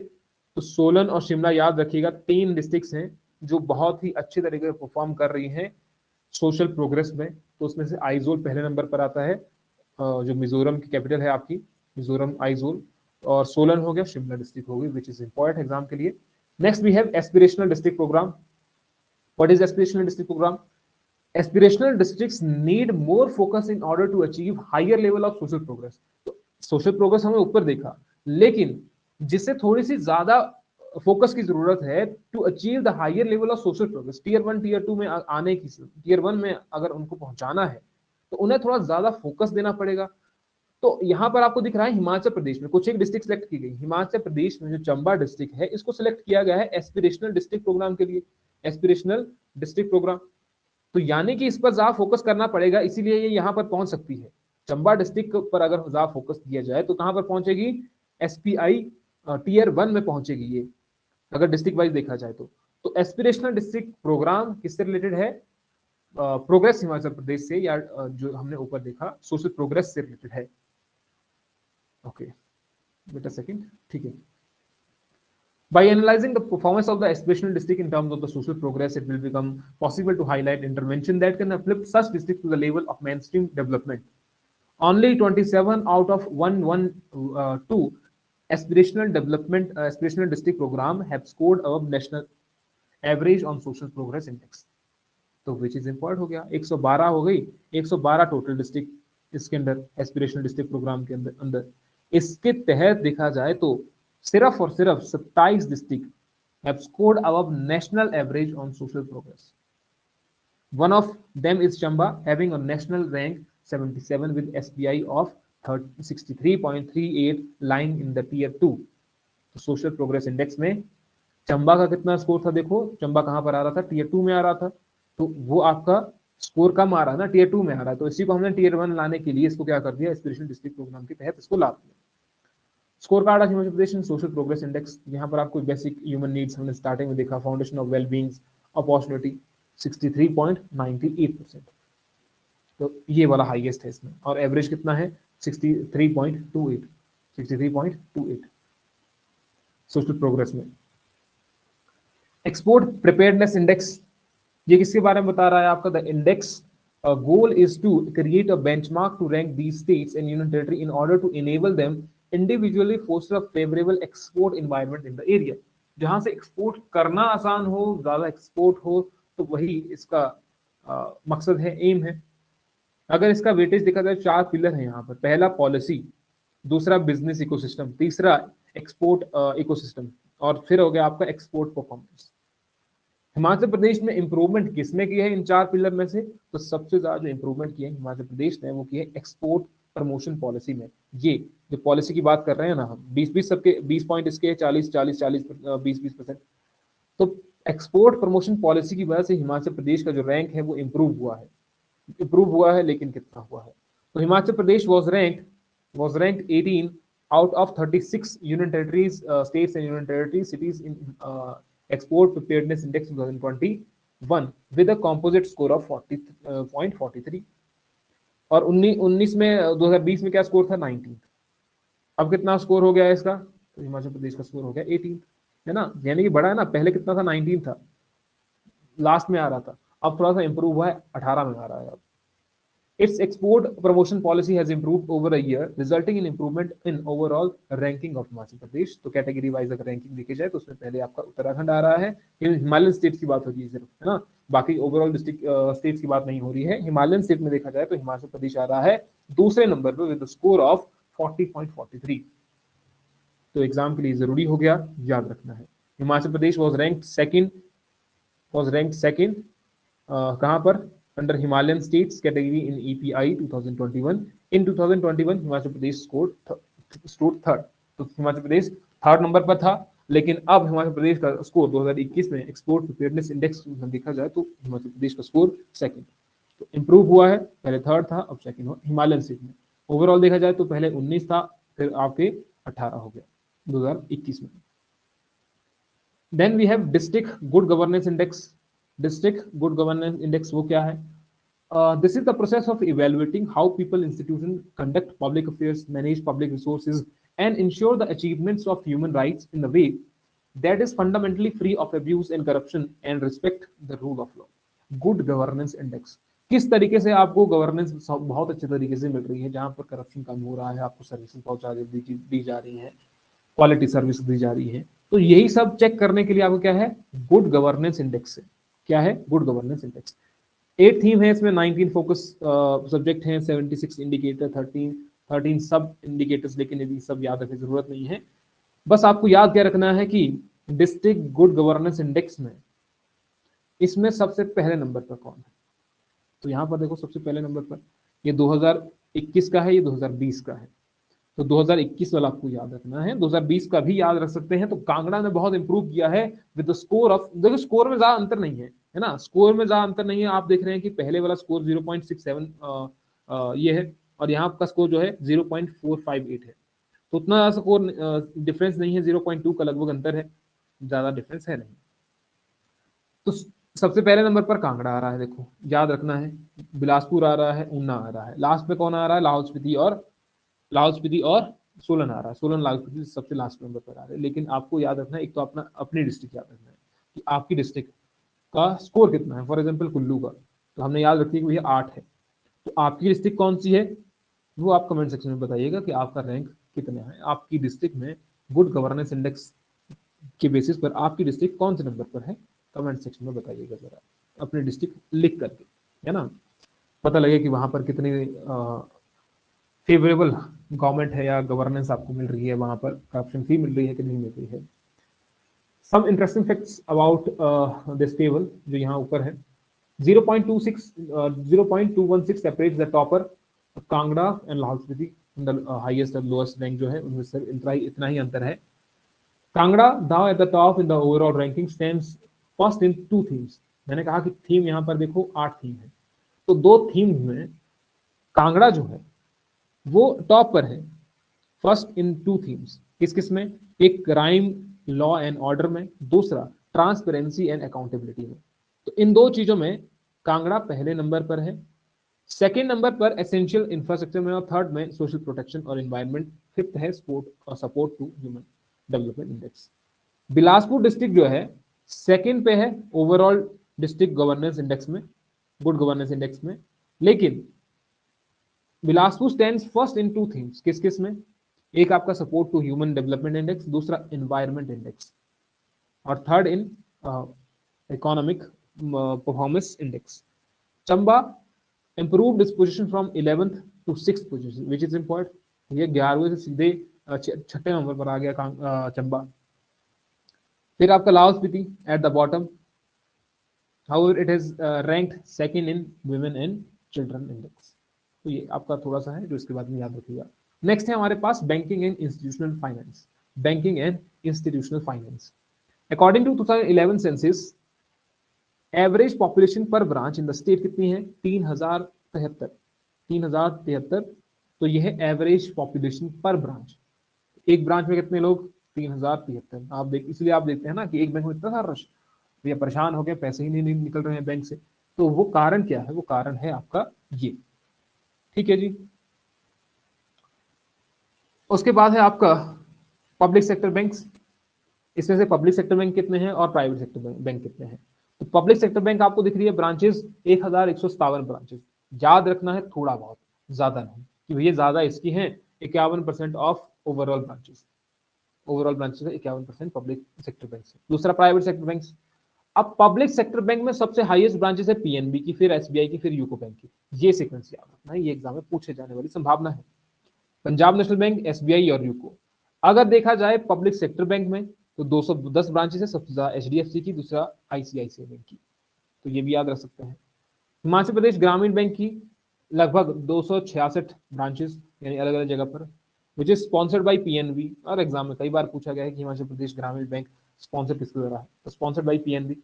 तो सोलन और शिमला याद रखिएगा, 3 डिस्ट्रिक्ट्स हैं जो बहुत ही अच्छे तरीके से परफॉर्म कर रही हैं सोशल प्रोग्रेस में। तो उसमें से आइजोल पहले नंबर पर आता है, जो मिजोरम की कैपिटल है आपकी, मिजोरम आइजोल, और सोलन हो गया, शिमला डिस्ट्रिक्ट हो गई, विच इज इंपॉर्टेंट एग्जाम के लिए। Next we have aspirational district programme. What is aspirational district programme? Aspirational districts need more focus in order to achieve higher level of social progress. तो social progress हमने ऊपर देखा, लेकिन जिससे थोड़ी सी ज्यादा फोकस की जरूरत है to achieve the higher level of social progress, tier 1 tier 2 में आने की, टीयर 1 में अगर उनको पहुंचाना है तो उन्हें थोड़ा ज्यादा फोकस देना पड़ेगा। तो यहाँ पर आपको दिख रहा है हिमाचल प्रदेश में कुछ एक डिस्ट्रिक्ट सेलेक्ट की गई। हिमाचल प्रदेश में जो चंबा डिस्ट्रिक्ट है इसको सिलेक्ट किया गया है एस्पिरेशनल डिस्ट्रिक्ट प्रोग्राम के लिए, एस्पिरेशनल डिस्ट्रिक्ट प्रोग्राम। तो यानी कि इस पर ज्यादा फोकस करना पड़ेगा, इसीलिए ये यहाँ पर पहुंच सकती है। चंबा डिस्ट्रिक्ट पर अगर ज्यादा फोकस दिया जाए तो कहां पर पहुंचेगी? एसपीआई टीयर 1 में पहुंचेगी ये, अगर डिस्ट्रिक्ट वाइज देखा जाए तो एस्पिरेशनल डिस्ट्रिक्ट प्रोग्राम किससे रिलेटेड है? प्रोग्रेस हिमाचल प्रदेश से, या जो हमने ऊपर देखा सोशल प्रोग्रेस से रिलेटेड है। ओके, वेट अ सेकंड, ठीक है। By analyzing the performance of the aspirational district in terms of the social progress, it will become possible to highlight intervention that can uplift such districts to the level of mainstream development. Only 27 out of 112 aspirational district program have scored above national average on social progress index. तो which is important हो गया, 112 हो गई, 112 total district इसके अंदर aspirational district programme के अंदर इसके तहत देखा जाए तो सिर्फ और सिर्फ 27 district have scored above national average on social progress. One of them is Chamba, having a national rank 77 with SPI of 63.38 lying in the tier 2. तो सोशल प्रोग्रेस इंडेक्स में चंबा का कितना स्कोर था? देखो चंबा कहां पर आ रहा था? टीयर 2 में आ रहा था, तो वो आपका स्कोर कम आ रहा है ना, टीयर 2 में आ रहा है, तो इसी को हमने टीयर 1 लाने के लिए इसको क्या कर दिया? एस्पिरेशनल डिस्ट्रिक्ट प्रोग्राम के तहत इसको ला दिया। Score card Himachal Pradesh social progress index, यहाँ पर आपको बेसिक ह्यूमन नीड्स हमने स्टार्टिंग में देखा, फाउंडेशन ऑफ वेलबींग, अपॉर्चुनिटी 63.98%, तो ये वाला हाईएस्ट है इसमें, और एवरेज कितना है? 63.28 सोशल प्रोग्रेस में। एक्सपोर्ट प्रिपेयर्डनेस इंडेक्स, ये किसके बारे में बता रहा है आपका? The index goal is to create a benchmark to rank these states and union territory in order to enable them individually foster a favorable export environment in the area. जहां से एक्सपोर्ट करना आसान हो, ज्यादा एक्सपोर्ट हो, तो वही इसका मकसद है, एम है। अगर इसका वेटेज देखा जाए 4 पिलर है यहाँ पर। पहला पॉलिसी, दूसरा बिजनेस इकोसिस्टम, तीसरा एक्सपोर्ट इकोसिस्टम, और फिर हो गया आपका एक्सपोर्ट परफॉर्मेंस। हिमाचल प्रदेश में इंप्रूवमेंट किसमें की है इन 4 पिलर में से? तो सबसे ज्यादा जो इंप्रूवमेंट की है हिमाचल प्रदेश ने वो की है एक्सपोर्ट प्रमोशन पॉलिसी में। ये जो पॉलिसी की बात कर रहे हैं ना हम, 20-20 सबके 20 पॉइंट इसके, 40-40-40 20-20%, तो एक्सपोर्ट प्रमोशन पॉलिसी की वजह से हिमाचल प्रदेश का जो रैंक है वो इम्प्रूव हुआ है, लेकिन कितना हुआ है? तो Himachal Pradesh was ranked 18 out of 36 union territories, states and union territory cities in Export Preparedness Index 2021 with a composite score of 40.43, और 19 में 2020 में क्या स्कोर था? 19। अब कितना स्कोर हो गया है इसका? तो हिमाचल प्रदेश का स्कोर हो गया 18, है ना, यानी कि बड़ा है ना, पहले कितना था? 19 था, लास्ट में आ रहा था, अब थोड़ा सा इंप्रूव हुआ है, 18 में आ रहा है अब। Its export promotion policy has improved over a year, resulting in improvement in overall ranking of Himachal Pradesh. तो कैटेगरी वाइज अगर रैंकिंग देखी जाए तो उसमें पहले आपका उत्तराखंड आ रहा है, हिमालयन स्टेट्स की बात हो रही है सिर्फ, है ना, बाकी ओवरऑल डिस्ट्रिक्ट स्टेट्स की बात नहीं हो रही है। हिमालयन स्टेट में देखा जाए तो हिमाचल प्रदेश आ रहा है दूसरे नंबर पर विद स्कोर ऑफ 40.43। तो एग्जाम के लिए जरूरी हो गया, याद रखना है। Himachal Pradesh was ranked second कहां पर? under Himalayan states category in EPI 2021. In 2021 Himachal Pradesh score third, तो हिमाचल प्रदेश थर्ड नंबर पर था, लेकिन अब हिमाचल प्रदेश का स्कोर 2021 में एक्सपोर्ट प्रिपेयर्डनेस इंडेक्स में देखा जाए तो हिमाचल प्रदेश का स्कोर सेकंड, तो इंप्रूव हुआ है, पहले थर्ड था अब सेकंड हुआ हिमालयन स्टेट में। ओवरऑल देखा जाए तो पहले 19 था, फिर आपके 18 हो गया 2021 में। Then we have district good governance index. District good governance index वो क्या है? This is the process of evaluating how people, institutions conduct public affairs, manage public resources, and ensure the achievements of human rights in the way that is fundamentally free of abuse and corruption and respect the rule of law. Good governance index, किस तरीके से आपको governance बहुत अच्छे तरीके से मिल रही है, जहां पर करप्शन कम हो रहा है, आपको सर्विसेज पहुंचा दी जा रही है, क्वालिटी सर्विस दी जा रही है। तो यही सब चेक करने के लिए आपको क्या है, गुड गवर्नेंस इंडेक्स है। क्या है, गुड गवर्नेंस इंडेक्स। 8 थीम है इसमें, 19 फोकस सब्जेक्ट हैं, 76 इंडिकेटर, 13 सब इंडिकेटर्स, लेकिन यदि सब याद रखने की जरूरत नहीं है। बस आपको याद क्या रखना है कि डिस्ट्रिक्ट गुड गवर्नेंस इंडेक्स में इसमें सबसे पहले नंबर पर कौन है। तो यहां पर देखो सबसे पहले नंबर पर ये 2021 का है, ये 2020 का है। तो 2021 वाला आपको याद रखना है, 2020 का भी याद रख सकते हैं। तो कांगड़ा ने बहुत इंप्रूव किया है विद द स्कोर ऑफ, देखो स्कोर में ज्यादा अंतर नहीं है ना, स्कोर में ज्यादा अंतर नहीं है। आप देख रहे हैं कि पहले वाला स्कोर 0.67 ये है, और यहाँ आपका स्कोर जो है 0.458 है। तो उतना ज्यादा स्कोर डिफरेंस नहीं है, 0.2 का लगभग अंतर है, ज्यादा डिफरेंस है नहीं। तो सबसे पहले नंबर पर कांगड़ा आ रहा है, देखो याद रखना है। बिलासपुर आ रहा है, ऊना आ रहा है, लास्ट में कौन आ रहा है, लाहौल स्पीति और सोलन आ रहा है। सोलन लाहौल स्पीति सबसे लास्ट नंबर पर आ रहा है। लेकिन आपको याद रखना है, एक तो अपना अपनी डिस्ट्रिक्ट याद रखना है कि आपकी डिस्ट्रिक्ट का स्कोर कितना है। फॉर एग्जाम्पल कुल्लू का तो हमने याद रखी है कि भैया 8 है। तो आपकी डिस्ट्रिक्ट कौन सी है, वो आप कमेंट सेक्शन में बताइएगा कि आपका रैंक कितना है आपकी डिस्ट्रिक्ट में। गुड गवर्नेंस इंडेक्स के बेसिस पर आपकी डिस्ट्रिक्ट कौन से नंबर पर है, कमेंट सेक्शन में बताइएगा जरा अपने डिस्ट्रिक्ट लिख करके, है ना, पता लगे कि वहां पर कितनी फेवरेबल गवर्नमेंट है या गवर्नेंस आपको मिल रही है, वहां पर करप्शन फ्री मिल रही है कि नहीं मिल रही है। Some interesting facts about this table जो यहाँ ऊपर है, 0.216 separates the topper Kangra and Lahaul Spiti, highest और लोएस्ट रैंक जो है उनमें से इतना ही अंतर है। Kangra now at the top in the overall ranking stands first in 2 themes। मैंने कहा कि थीम यहाँ पर देखो 8 थीम है, तो 2 थीम में कांगड़ा जो है वो टॉप पर है, फर्स्ट इन 2 थीम्स। किस किस में, एक क्राइम लॉ एंड ऑर्डर में, दूसरा ट्रांसपेरेंसी एंड अकाउंटेबिलिटी में। तो इन 2 चीजों में कांगड़ा पहले नंबर पर है, सेकेंड नंबर पर एसेंशियल इंफ्रास्ट्रक्चर में, और थर्ड में सोशल प्रोटेक्शन और एनवायरमेंट, फिफ्थ है स्पोर्ट और support to human development index. Bilaspur district जो है सेकंड पे है ओवरऑल डिस्ट्रिक्ट गवर्नेंस इंडेक्स में, गुड गवर्नेंस इंडेक्स में। लेकिन Bilaspur stands first in 2 themes, किस किस में, एक आपका support to human development index, दूसरा एनवायरमेंट इंडेक्स, और third in economic performance index. Chamba improved its position from 11th to 6th position which is important। ये 11वें से सीधे छठे नंबर पर आ गया चंबा। फिर आपका Lahaul Spiti at the bottom, however it is ranked second in women and children index। तो ये आपका थोड़ा सा है जो इसके बाद में याद रखिएगा। नेक्स्ट है हमारे पास banking and institutional finance. Banking and institutional finance, according to 2011 census, average population per branch in the state कितनी है, 3073। तो ये है एवरेज पॉपुलेशन पर ब्रांच। एक ब्रांच में कितने लोग, 3073। आप देख, इसलिए आप देखते हैं ना कि एक बैंक में इतना सारा रश, भैया परेशान हो गए, पैसे ही नहीं निकल रहे हैं बैंक से। तो वो कारण क्या है, वो कारण है आपका ये, ठीक है जी। उसके बाद है आपका पब्लिक सेक्टर बैंक्स। इसमें से पब्लिक सेक्टर बैंक कितने हैं और प्राइवेट सेक्टर बैंक कितने हैं। तो पब्लिक सेक्टर बैंक आपको दिख रही है ब्रांचेस 1157 ब्रांचेस। याद रखना है थोड़ा बहुत, ज्यादा नहीं, कि भैया ज्यादा इसकी है, 51% of overall branches, overall branches 51% public sector bank है। दूसरा प्राइवेट सेक्टर बैंक। अब पब्लिक सेक्टर बैंक में सबसे हाईएस्ट ब्रांचेस है पीएनबी की, फिर एसबीआई की, फिर यूको बैंक की। ये सीक्वेंस याद रखना है, ये एग्जाम में पूछे जाने वाली संभावना है। पंजाब नेशनल बैंक, एसबीआई और यूको। अगर देखा जाए पब्लिक सेक्टर बैंक में तो 210 ब्रांचेस है, सबसे ज्यादा एचडीएफसी की, दूसरा आईसीआईसीआई बैंक की। तो ये भी याद रख सकते हैं। हिमाचल प्रदेश ग्रामीण बैंक की लगभग 266 ब्रांचेस, यानी अलग अलग जगह पर, which is sponsored by PNB. और एग्जाम में कई बार पूछा गया है कि हिमाचल प्रदेश ग्रामीण बैंक स्पॉन्सर किसके द्वारा है, तो sponsored by PNB.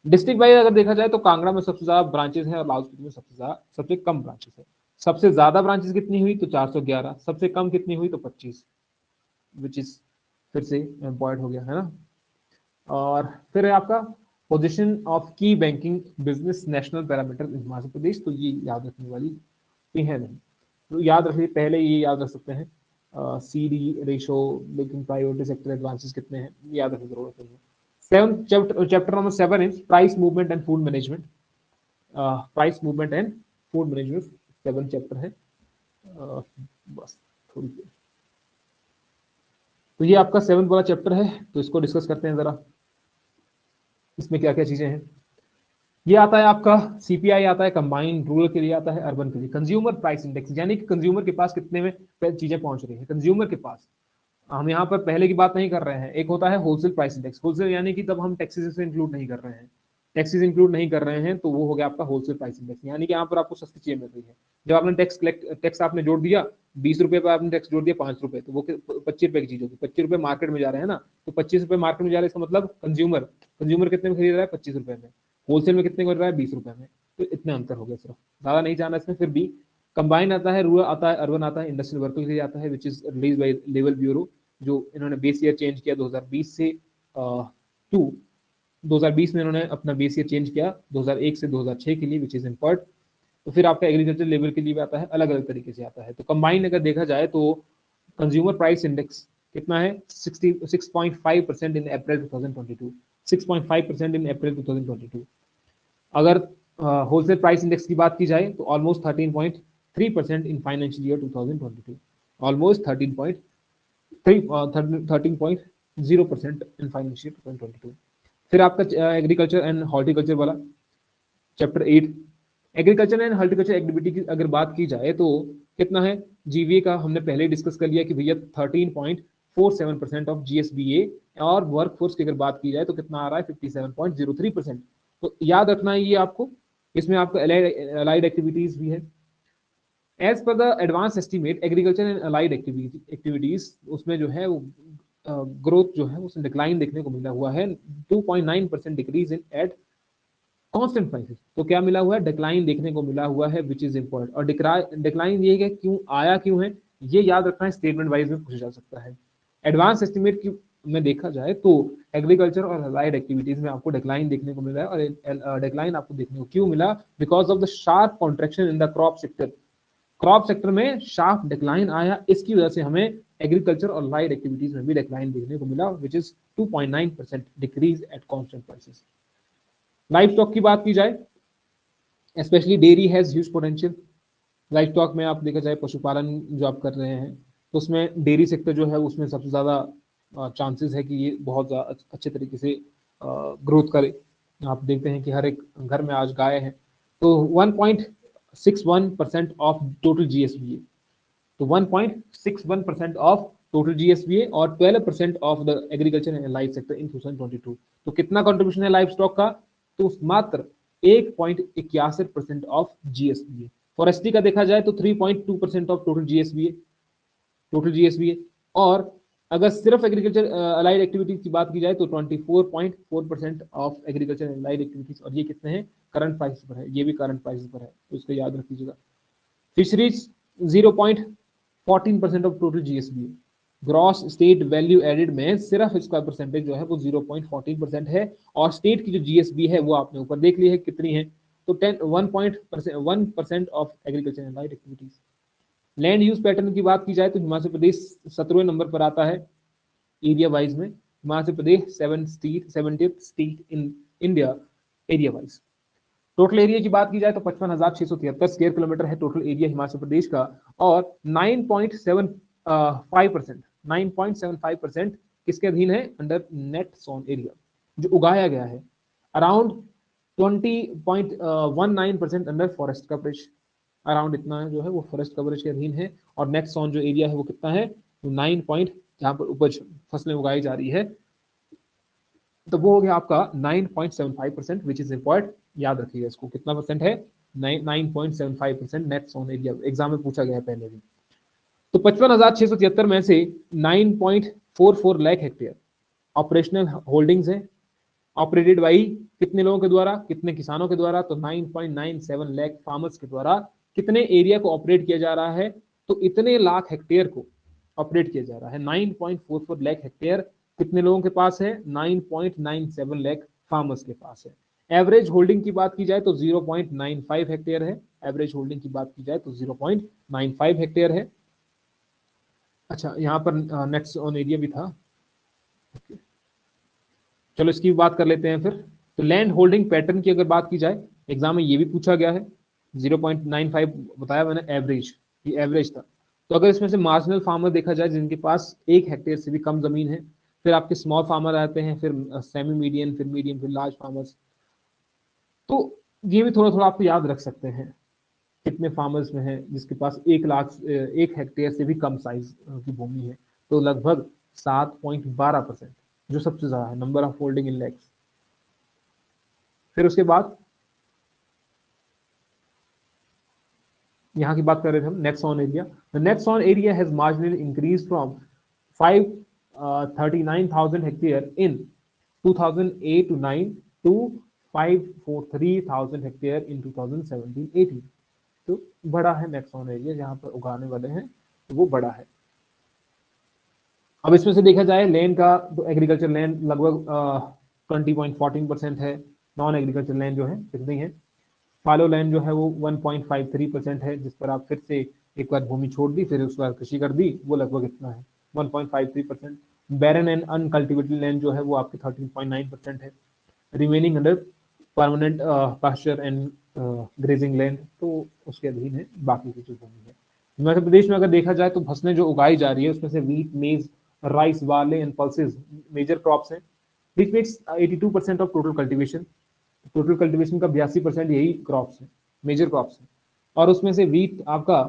District wise अगर देखा जाए तो कांगड़ा में सबसे ज्यादा ब्रांचेस है और लाहौल स्पीति में सबसे कम ब्रांचेस है। सबसे ज्यादा ब्रांचेस कितनी हुई तो 411, सबसे कम कितनी हुई तो 25, विच इज फिर से पॉइंट हो गया है ना। और फिर है आपका पोजीशन ऑफ की बैंकिंग बिजनेस नेशनल पैरामीटर इन हिमाचल प्रदेश। तो ये याद रखने वाली है नहीं, तो याद रखिए, पहले ये याद रख सकते हैं CD रेशो, लेकिन प्रायोरिटी सेक्टर एडवांसेस कितने हैं ये याद रखने की जरूरत नहीं है। Chapter number 7 is price movement and food management. Price movement and food management 7 chapter है। बस थोड़ी देर, तो ये आपका 7 वाला चैप्टर है, तो इसको डिस्कस करते हैं जरा, इसमें क्या क्या चीजें हैं। ये आता है आपका सीपीआई, आता है कंबाइंड, रूरल के लिए आता है, अर्बन के लिए। कंज्यूमर प्राइस इंडेक्स, यानी कि कंज्यूमर के पास कितने में चीजें पहुंच रही है कंज्यूमर के पास। हम यहाँ पर पहले की बात नहीं कर रहे हैं। एक होता है होलसेल प्राइस इंडेक्स, होलसेल यानी कि तब हम टैक्सेस से इंक्लूड नहीं कर रहे हैं, टैक्सेस इंक्लूड नहीं कर रहे हैं, तो वो हो गया आपका होलसेल प्राइस इंडेक्स, यानी कि यहाँ पर आपको सस्ती चीजें मिल रही है। जब आपने टैक्स आपने जोड़ दिया 20 रुपए पर, आपने टैक्स जोड़ दिया 5 रुपए, तो वो 25 रुपए की चीज होगी। 25 रुपए मार्केट में जा रहे हैं ना, तो 25 रुपए मार्केट में जा रहे हैं, इसका मतलब कंज्यूमर कितने में खरीद रहा है, 25 रुपए में। होलसेल में कितने में खरीद रहा है, 20 रुपए में। तो इतना अंतर हो गया, सिर्फ ज्यादा नहीं जाना इसमें। फिर भी कंबाइन आता है, रूरल आता है, अर्बन आता है, इंडस्ट्रियल वर्कर के लिए आता है, which is release by level bureau, जो इन्होंने बेस ईयर चेंज किया 2020 से टू 2020 में इन्होंने अपना बेस ईयर चेंज किया 2001 से 2006 के लिए, विच इज इम्पर्ट। तो फिर आपका एग्रीकल्चर लेवल के लिए भी आता है, अलग अलग तरीके से आता है। तो कंबाइन अगर देखा जाए तो कंज्यूमर प्राइस इंडेक्स कितना है, 6.5% इन अप्रैल 2022, 6.5% इन अप्रैल 2022। अगर होलसेल प्राइस इंडेक्स की बात की जाए तो almost 13.3% in financial year 2022, almost 13.0% in financial 2022। फिर आपका एग्रीकल्चर एंड हॉर्टिकल्चर वाला chapter 8, agriculture and horticulture activity की अगर बात की जाए तो कितना है, जीवीए का हमने पहले ही डिस्कस कर लिया कि भैया 13.47% ऑफ जीएसबीए, और वर्कफोर्स की अगर बात की जाए तो कितना आ रहा है, 57.03%। तो याद रखना है ये आपको, इसमें आपको अलाइड एक्टिविटीज भी है। As per the advance estimate agriculture and allied activities, उसमें जो है वो ग्रोथ जो है उसमें डिक्लाइन देखने को मिला हुआ है, 2.9% decrease in eight constant prices. तो क्या मिला हुआ है, डिक्लाइन देखने को मिला हुआ है, विच इज इंपॉर्टेंट। और डिक्लाइन ये है क्यों आया, क्यों है, ये याद रखना है, स्टेटमेंट वाइज में पूछा जा सकता है। एडवांस एस्टिमेट की में देखा जाए तो एग्रीकल्चर और अलाइड एक्टिविटीज में आपको डिक्लाइन देखने को मिल रहा है, और डिक्लाइन आपको देखने को क्यों मिला, because of the sharp contraction in the crop sector. Crop sector में शार्प डिक्लाइन आया, इसकी वजह से हमें एग्रीकल्चर और अलाइड एक्टिविटीज में भी डिक्लाइन देखने को मिला, which is 2.9% decrease at constant prices. Life stock की बात की जाए, specially dairy has huge potential. Life stock में आप देखा जाए पशुपालन जो आप कर रहे हैं, तो उसमें डेयरी सेक्टर जो है उसमें सबसे ज़्यादा चांसेस है कि ये बहुत अच्छे तरीके से ग्रोथ करे। आप देखते हैं कि हर एक घर में आज गाय है। तो 1.61% ऑफ टोटल जीएसबीए, तो 1.61% ऑफ टोटल जीएसबीए और 12% of the agriculture and life sector in 2022। तो कितना कंट्रीब्यूशन है लाइफ स्टॉक का, तो मात्र 1.61% ऑफ जीएसबीए। फॉरेस्ट्री का देखा जाए तो 3.2% ऑफ टोटल जीएसबीए। और अगर सिर्फ एग्रीकल्चर अलाइड एक्टिविटीज की बात की जाए तो 24.4% of agriculture and allied activities. और ये कितने हैं, करंट प्राइस पर है, ये भी करंट प्राइस पर है, तो इसको याद रखिएगा। Fisheries 0.14% of total GSVA. Gross state value added में सिर्फ इसका परसेंटेज जो है वो 0.14% है, और स्टेट की जो जीएसबी है वो आपने ऊपर देख ली है कितनी है, तो 1% of agriculture and light activities. Land use pattern की बात की जाए तो हिमाचल प्रदेश 17वें नंबर पर आता है एरिया वाइज में। Himachal Pradesh 70th state in India area wise. Total area की बात की जाए तो 55,673 स्क्वायर किलोमीटर है टोटल एरिया हिमाचल प्रदेश का, और 9.75% किसके अधीन है, अंडर नेट सोन एरिया जो उगाया गया है। Around 20.19% under forest coverage, around इतना जो है वो फॉरेस्ट कवरेज के अधीन है। और नेट सोन जो एरिया है वो कितना है, तो 9 पॉइंट, जहां पर उपज फसलें उगाई जा रही है, तो वो हो गया आपका 9.75%, विच इज इंपॉर्टेंट, याद रखिएगा इसको, कितना परसेंट है, 9.75% नेट सोन एरिया, एग्जाम में पूछा गया पहले भी। तो 55,673 में से 9.44 लाख हेक्टेयर ऑपरेशनल होल्डिंग्स है, ऑपरेटेड बाई कितने लोगों के द्वारा, कितने किसानों के द्वारा, तो 9.97 लाख फार्मर्स के द्वारा। कितने एरिया को ऑपरेट किया जा रहा है, तो इतने लाख हेक्टेयर को ऑपरेट किया जा रहा है। 9.44 लाख हेक्टेयर कितने लोगों के पास है, 9.97 लाख फार्मर्स के पास है। एवरेज होल्डिंग की बात की जाए तो 0.95 हेक्टेयर है, एवरेज होल्डिंग की बात की जाए तो 0.95 हेक्टेयर है। अच्छा, यहाँ पर नेट्स ऑन एरिया भी था। चलो इसकी भी बात कर लेते हैं फिर। तो लैंड होल्डिंग पैटर्न की अगर बात की जाए, एग्जाम में ये भी पूछा गया है। 0.95 बताया मैंने एवरेज, ये एवरेज था। तो अगर इसमें से मार्जिनल फार्मर देखा जाए जिनके पास 1 हेक्टेयर से भी कम जमीन है, फिर आपके स्मॉल फार्मर आते हैं, फिर सेमी मीडियम, फिर मीडियम, फिर लार्ज फार्मर्स। तो ये भी थोड़ा थोड़ा आपको याद रख सकते हैं कितने फार्मर्स में है जिसके पास 1 हेक्टेयर से भी कम साइज की भूमि है। तो लगभग 7.12%, जो सबसे ज्यादा है number of holding in lakhs. फिर उसके बाद यहाँ की बात कर रहे थे हम nets on area. The nets on area has marginally increase from 539,000 hectare in 2008 to 9 to 543,000 hectare इन 2017-18। तो बड़ा है नेट्स ऑन एरिया, जहां पर उगाने वाले हैं तो वो बड़ा है। अब इसमें से देखा जाए लैंड का, तो एग्रीकल्चर लैंड लगभग 20.14% है। नॉन एग्रीकल्चर लैंड जो है कितनी है, फॉलो लैंड जो है वो 1.53% है, जिस पर आप फिर से एक बार भूमि छोड़ दी फिर उसके बाद कृषि कर दी, वो लगभग इतना है 1.53%। बैरन एंड अनकल्टिवेटेड लैंड जो है वो आपकी 13.9% है। Remaining under permanent pasture and grazing land, तो उसके अधीन है बाकी की जो भूमि है। मध्य प्रदेश में अगर देखा जाए तो फसलें जो उगाई जा रही है उसमें से wheat, maize, rice, barley and pulses major crops हैं, which makes 82% of total cultivation. Total cultivation का 82% यही क्रॉप्स है, मेजर क्रॉप्स है। और उसमें से वीट आपका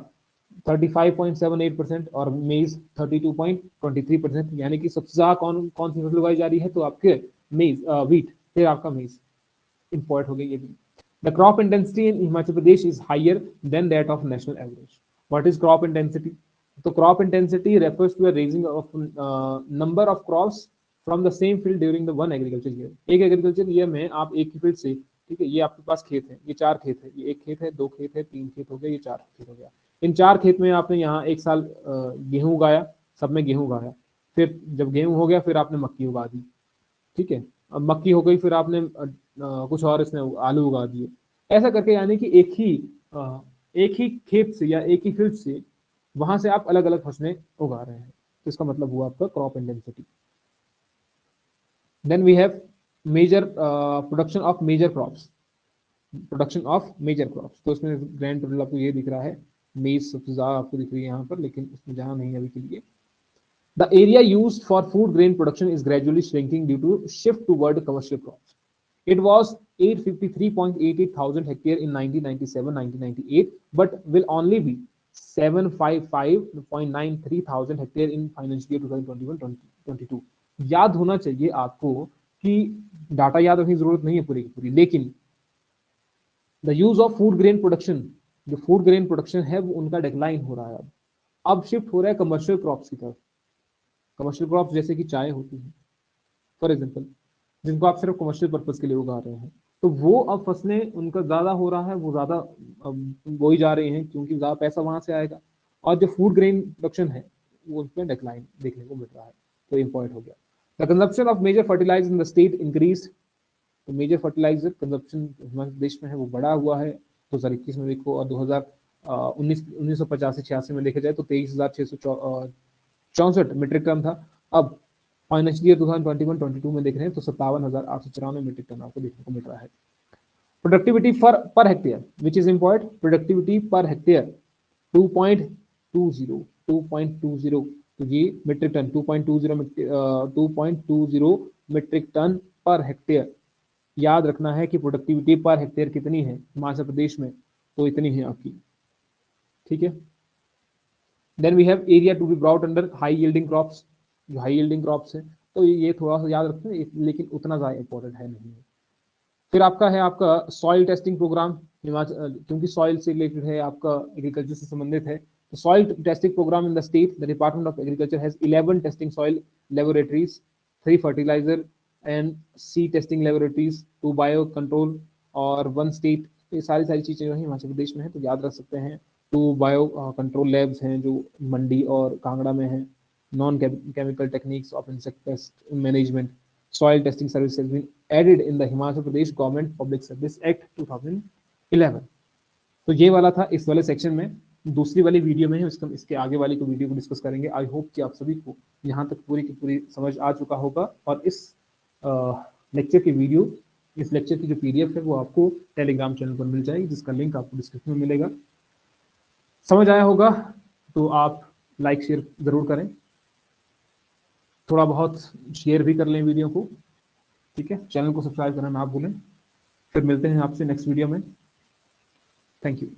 35.78% और मेज 32.23%, यानी कि सबसे ज्यादा कौन कौन सी फसल उगाई जा रही है, तो आपके मेज, वीट, फिर आपका मेज इंपॉर्ट हो गई ये भी। The crop intensity in Himachal Pradesh is higher than that of national average. What is crop intensity? So crop intensity refers to a raising of number of crops from the same field during the one agriculture year. एक agriculture year में आप एक ही field से, ठीक है, ये आपके पास खेत है, ये 4 खेत है, ये 1 खेत है, 2 खेत है, 3 खेत हो गया, ये 4 खेत हो गया। इन 4 खेत में आपने यहाँ एक साल गेहूं उगाया, सब में गेहूं उगाया, फिर जब गेहूं हो गया फिर आपने मक्की उगा दी, ठीक है। अब मक्की हो गई फिर आपने कुछ और इसमें आलू उगा दिए, ऐसा करके, यानी कि एक ही खेत से या एक ही फील्ड से वहां से आप अलग अलग फसलें उगा रहे हैं, तो इसका मतलब हुआ आपका crop intensity. Then we have major production of major crops, production of major crops. तो इसमें ग्रैंड टोटल आपको ये दिख रहा है, मेज सबसे ज्यादा आपको दिख रही है यहाँ पर, लेकिन इसमें जहां नहीं है अभी के लिए। The area used for food grain production is gradually shrinking due to shift toward commercial crops. It was 853.88 thousand hectare in 1997-1998, but will only be 755.93 thousand hectare in financial year 2021-22। याद होना चाहिए आपको कि डाटा याद रखने की जरूरत नहीं है पूरी की पूरी, लेकिन the use of food grain production, जो फूड ग्रेन प्रोडक्शन है वो उनका डिक्लाइन हो रहा है। अब शिफ्ट हो रहा है कमर्शियल क्रॉप्स की तरफ। कमर्शियल क्रॉप्स जैसे कि चाय होती है फॉर एग्जाम्पल, जिनको आप सिर्फ कमर्शियल पर्पज के लिए उगा रहे हैं, तो वो अब फसलें उनका ज्यादा हो रहा है, वो ज्यादा बोई जा रही हैं क्योंकि ज्यादा पैसा वहां से आएगा। और जो फूड ग्रेन प्रोडक्शन है वो उसमें डिक्लाइन देखने को मिल रहा है, तो इम्पॉर्ट हो गया। The consumption of major fertiliser in the state increase. तो मेजर फर्टिलाइजर कंजप्शन हमारे देश में है वो बढ़ा हुआ है 2021 में देखो, और 1985-86 में देखा जाए तो 23,664 मीट्रिक टन था। अब फाइनेंशियल ईयर 2021-22 में देख रहे हैं तो 57,894 मीट्रिक टन आपको देखने को मिल रहा है। Productivity per hectare which is important, productivity per hectare 2.20, तो ये metric ton 2.20 metric ton per hectare. याद रखना है कि प्रोडक्टिविटी पर हेक्टेयर कितनी है हिमाचल प्रदेश में, तो इतनी है आपकी, ठीक है। Then we have area to be brought under high yielding crops, जो हाई यील्डिंग क्रॉप्स है, तो ये थोड़ा सा याद रखते हैं, लेकिन उतना ज़्यादा इंपॉर्टेंट है नहीं है। फिर आपका है आपका सॉइल टेस्टिंग प्रोग्राम, हिमाचल क्योंकि सॉइल से रिलेटेड है, आपका एग्रीकल्चर से संबंधित है, तो soil testing programme in the state, the department of agriculture has 11 testing soil laboratories, 3 fertiliser and seed testing laboratories, 2 bio control और 1 स्टेट। ये सारी चीजें जो है हिमाचल प्रदेश में है, तो याद रख सकते हैं। 2 बायो कंट्रोल लैब्स हैं जो मंडी और कांगड़ा में है। Non chemical techniques of insect pest management, soil testing service has been added in the Himachal Pradesh Government Public Service Act 2011। तो ये वाला था इस वाले सेक्शन में। दूसरी वाली वीडियो में इसके आगे वाली को वीडियो को डिस्कस करेंगे। आई होप कि आप सभी को यहाँ तक पूरी की पूरी समझ आ चुका होगा, और इस लेक्चर की वीडियो, इस लेक्चर की जो पीडीएफ है वो आपको टेलीग्राम चैनल पर मिल जाएगी, जिसका लिंक आपको डिस्क्रिप्शन में मिलेगा। समझ आया होगा तो आप लाइक शेयर जरूर करें, थोड़ा बहुत शेयर भी कर लें वीडियो को, ठीक है। चैनल को सब्सक्राइब करना ना भूलें। फिर मिलते हैं आपसे नेक्स्ट वीडियो में। Thank you.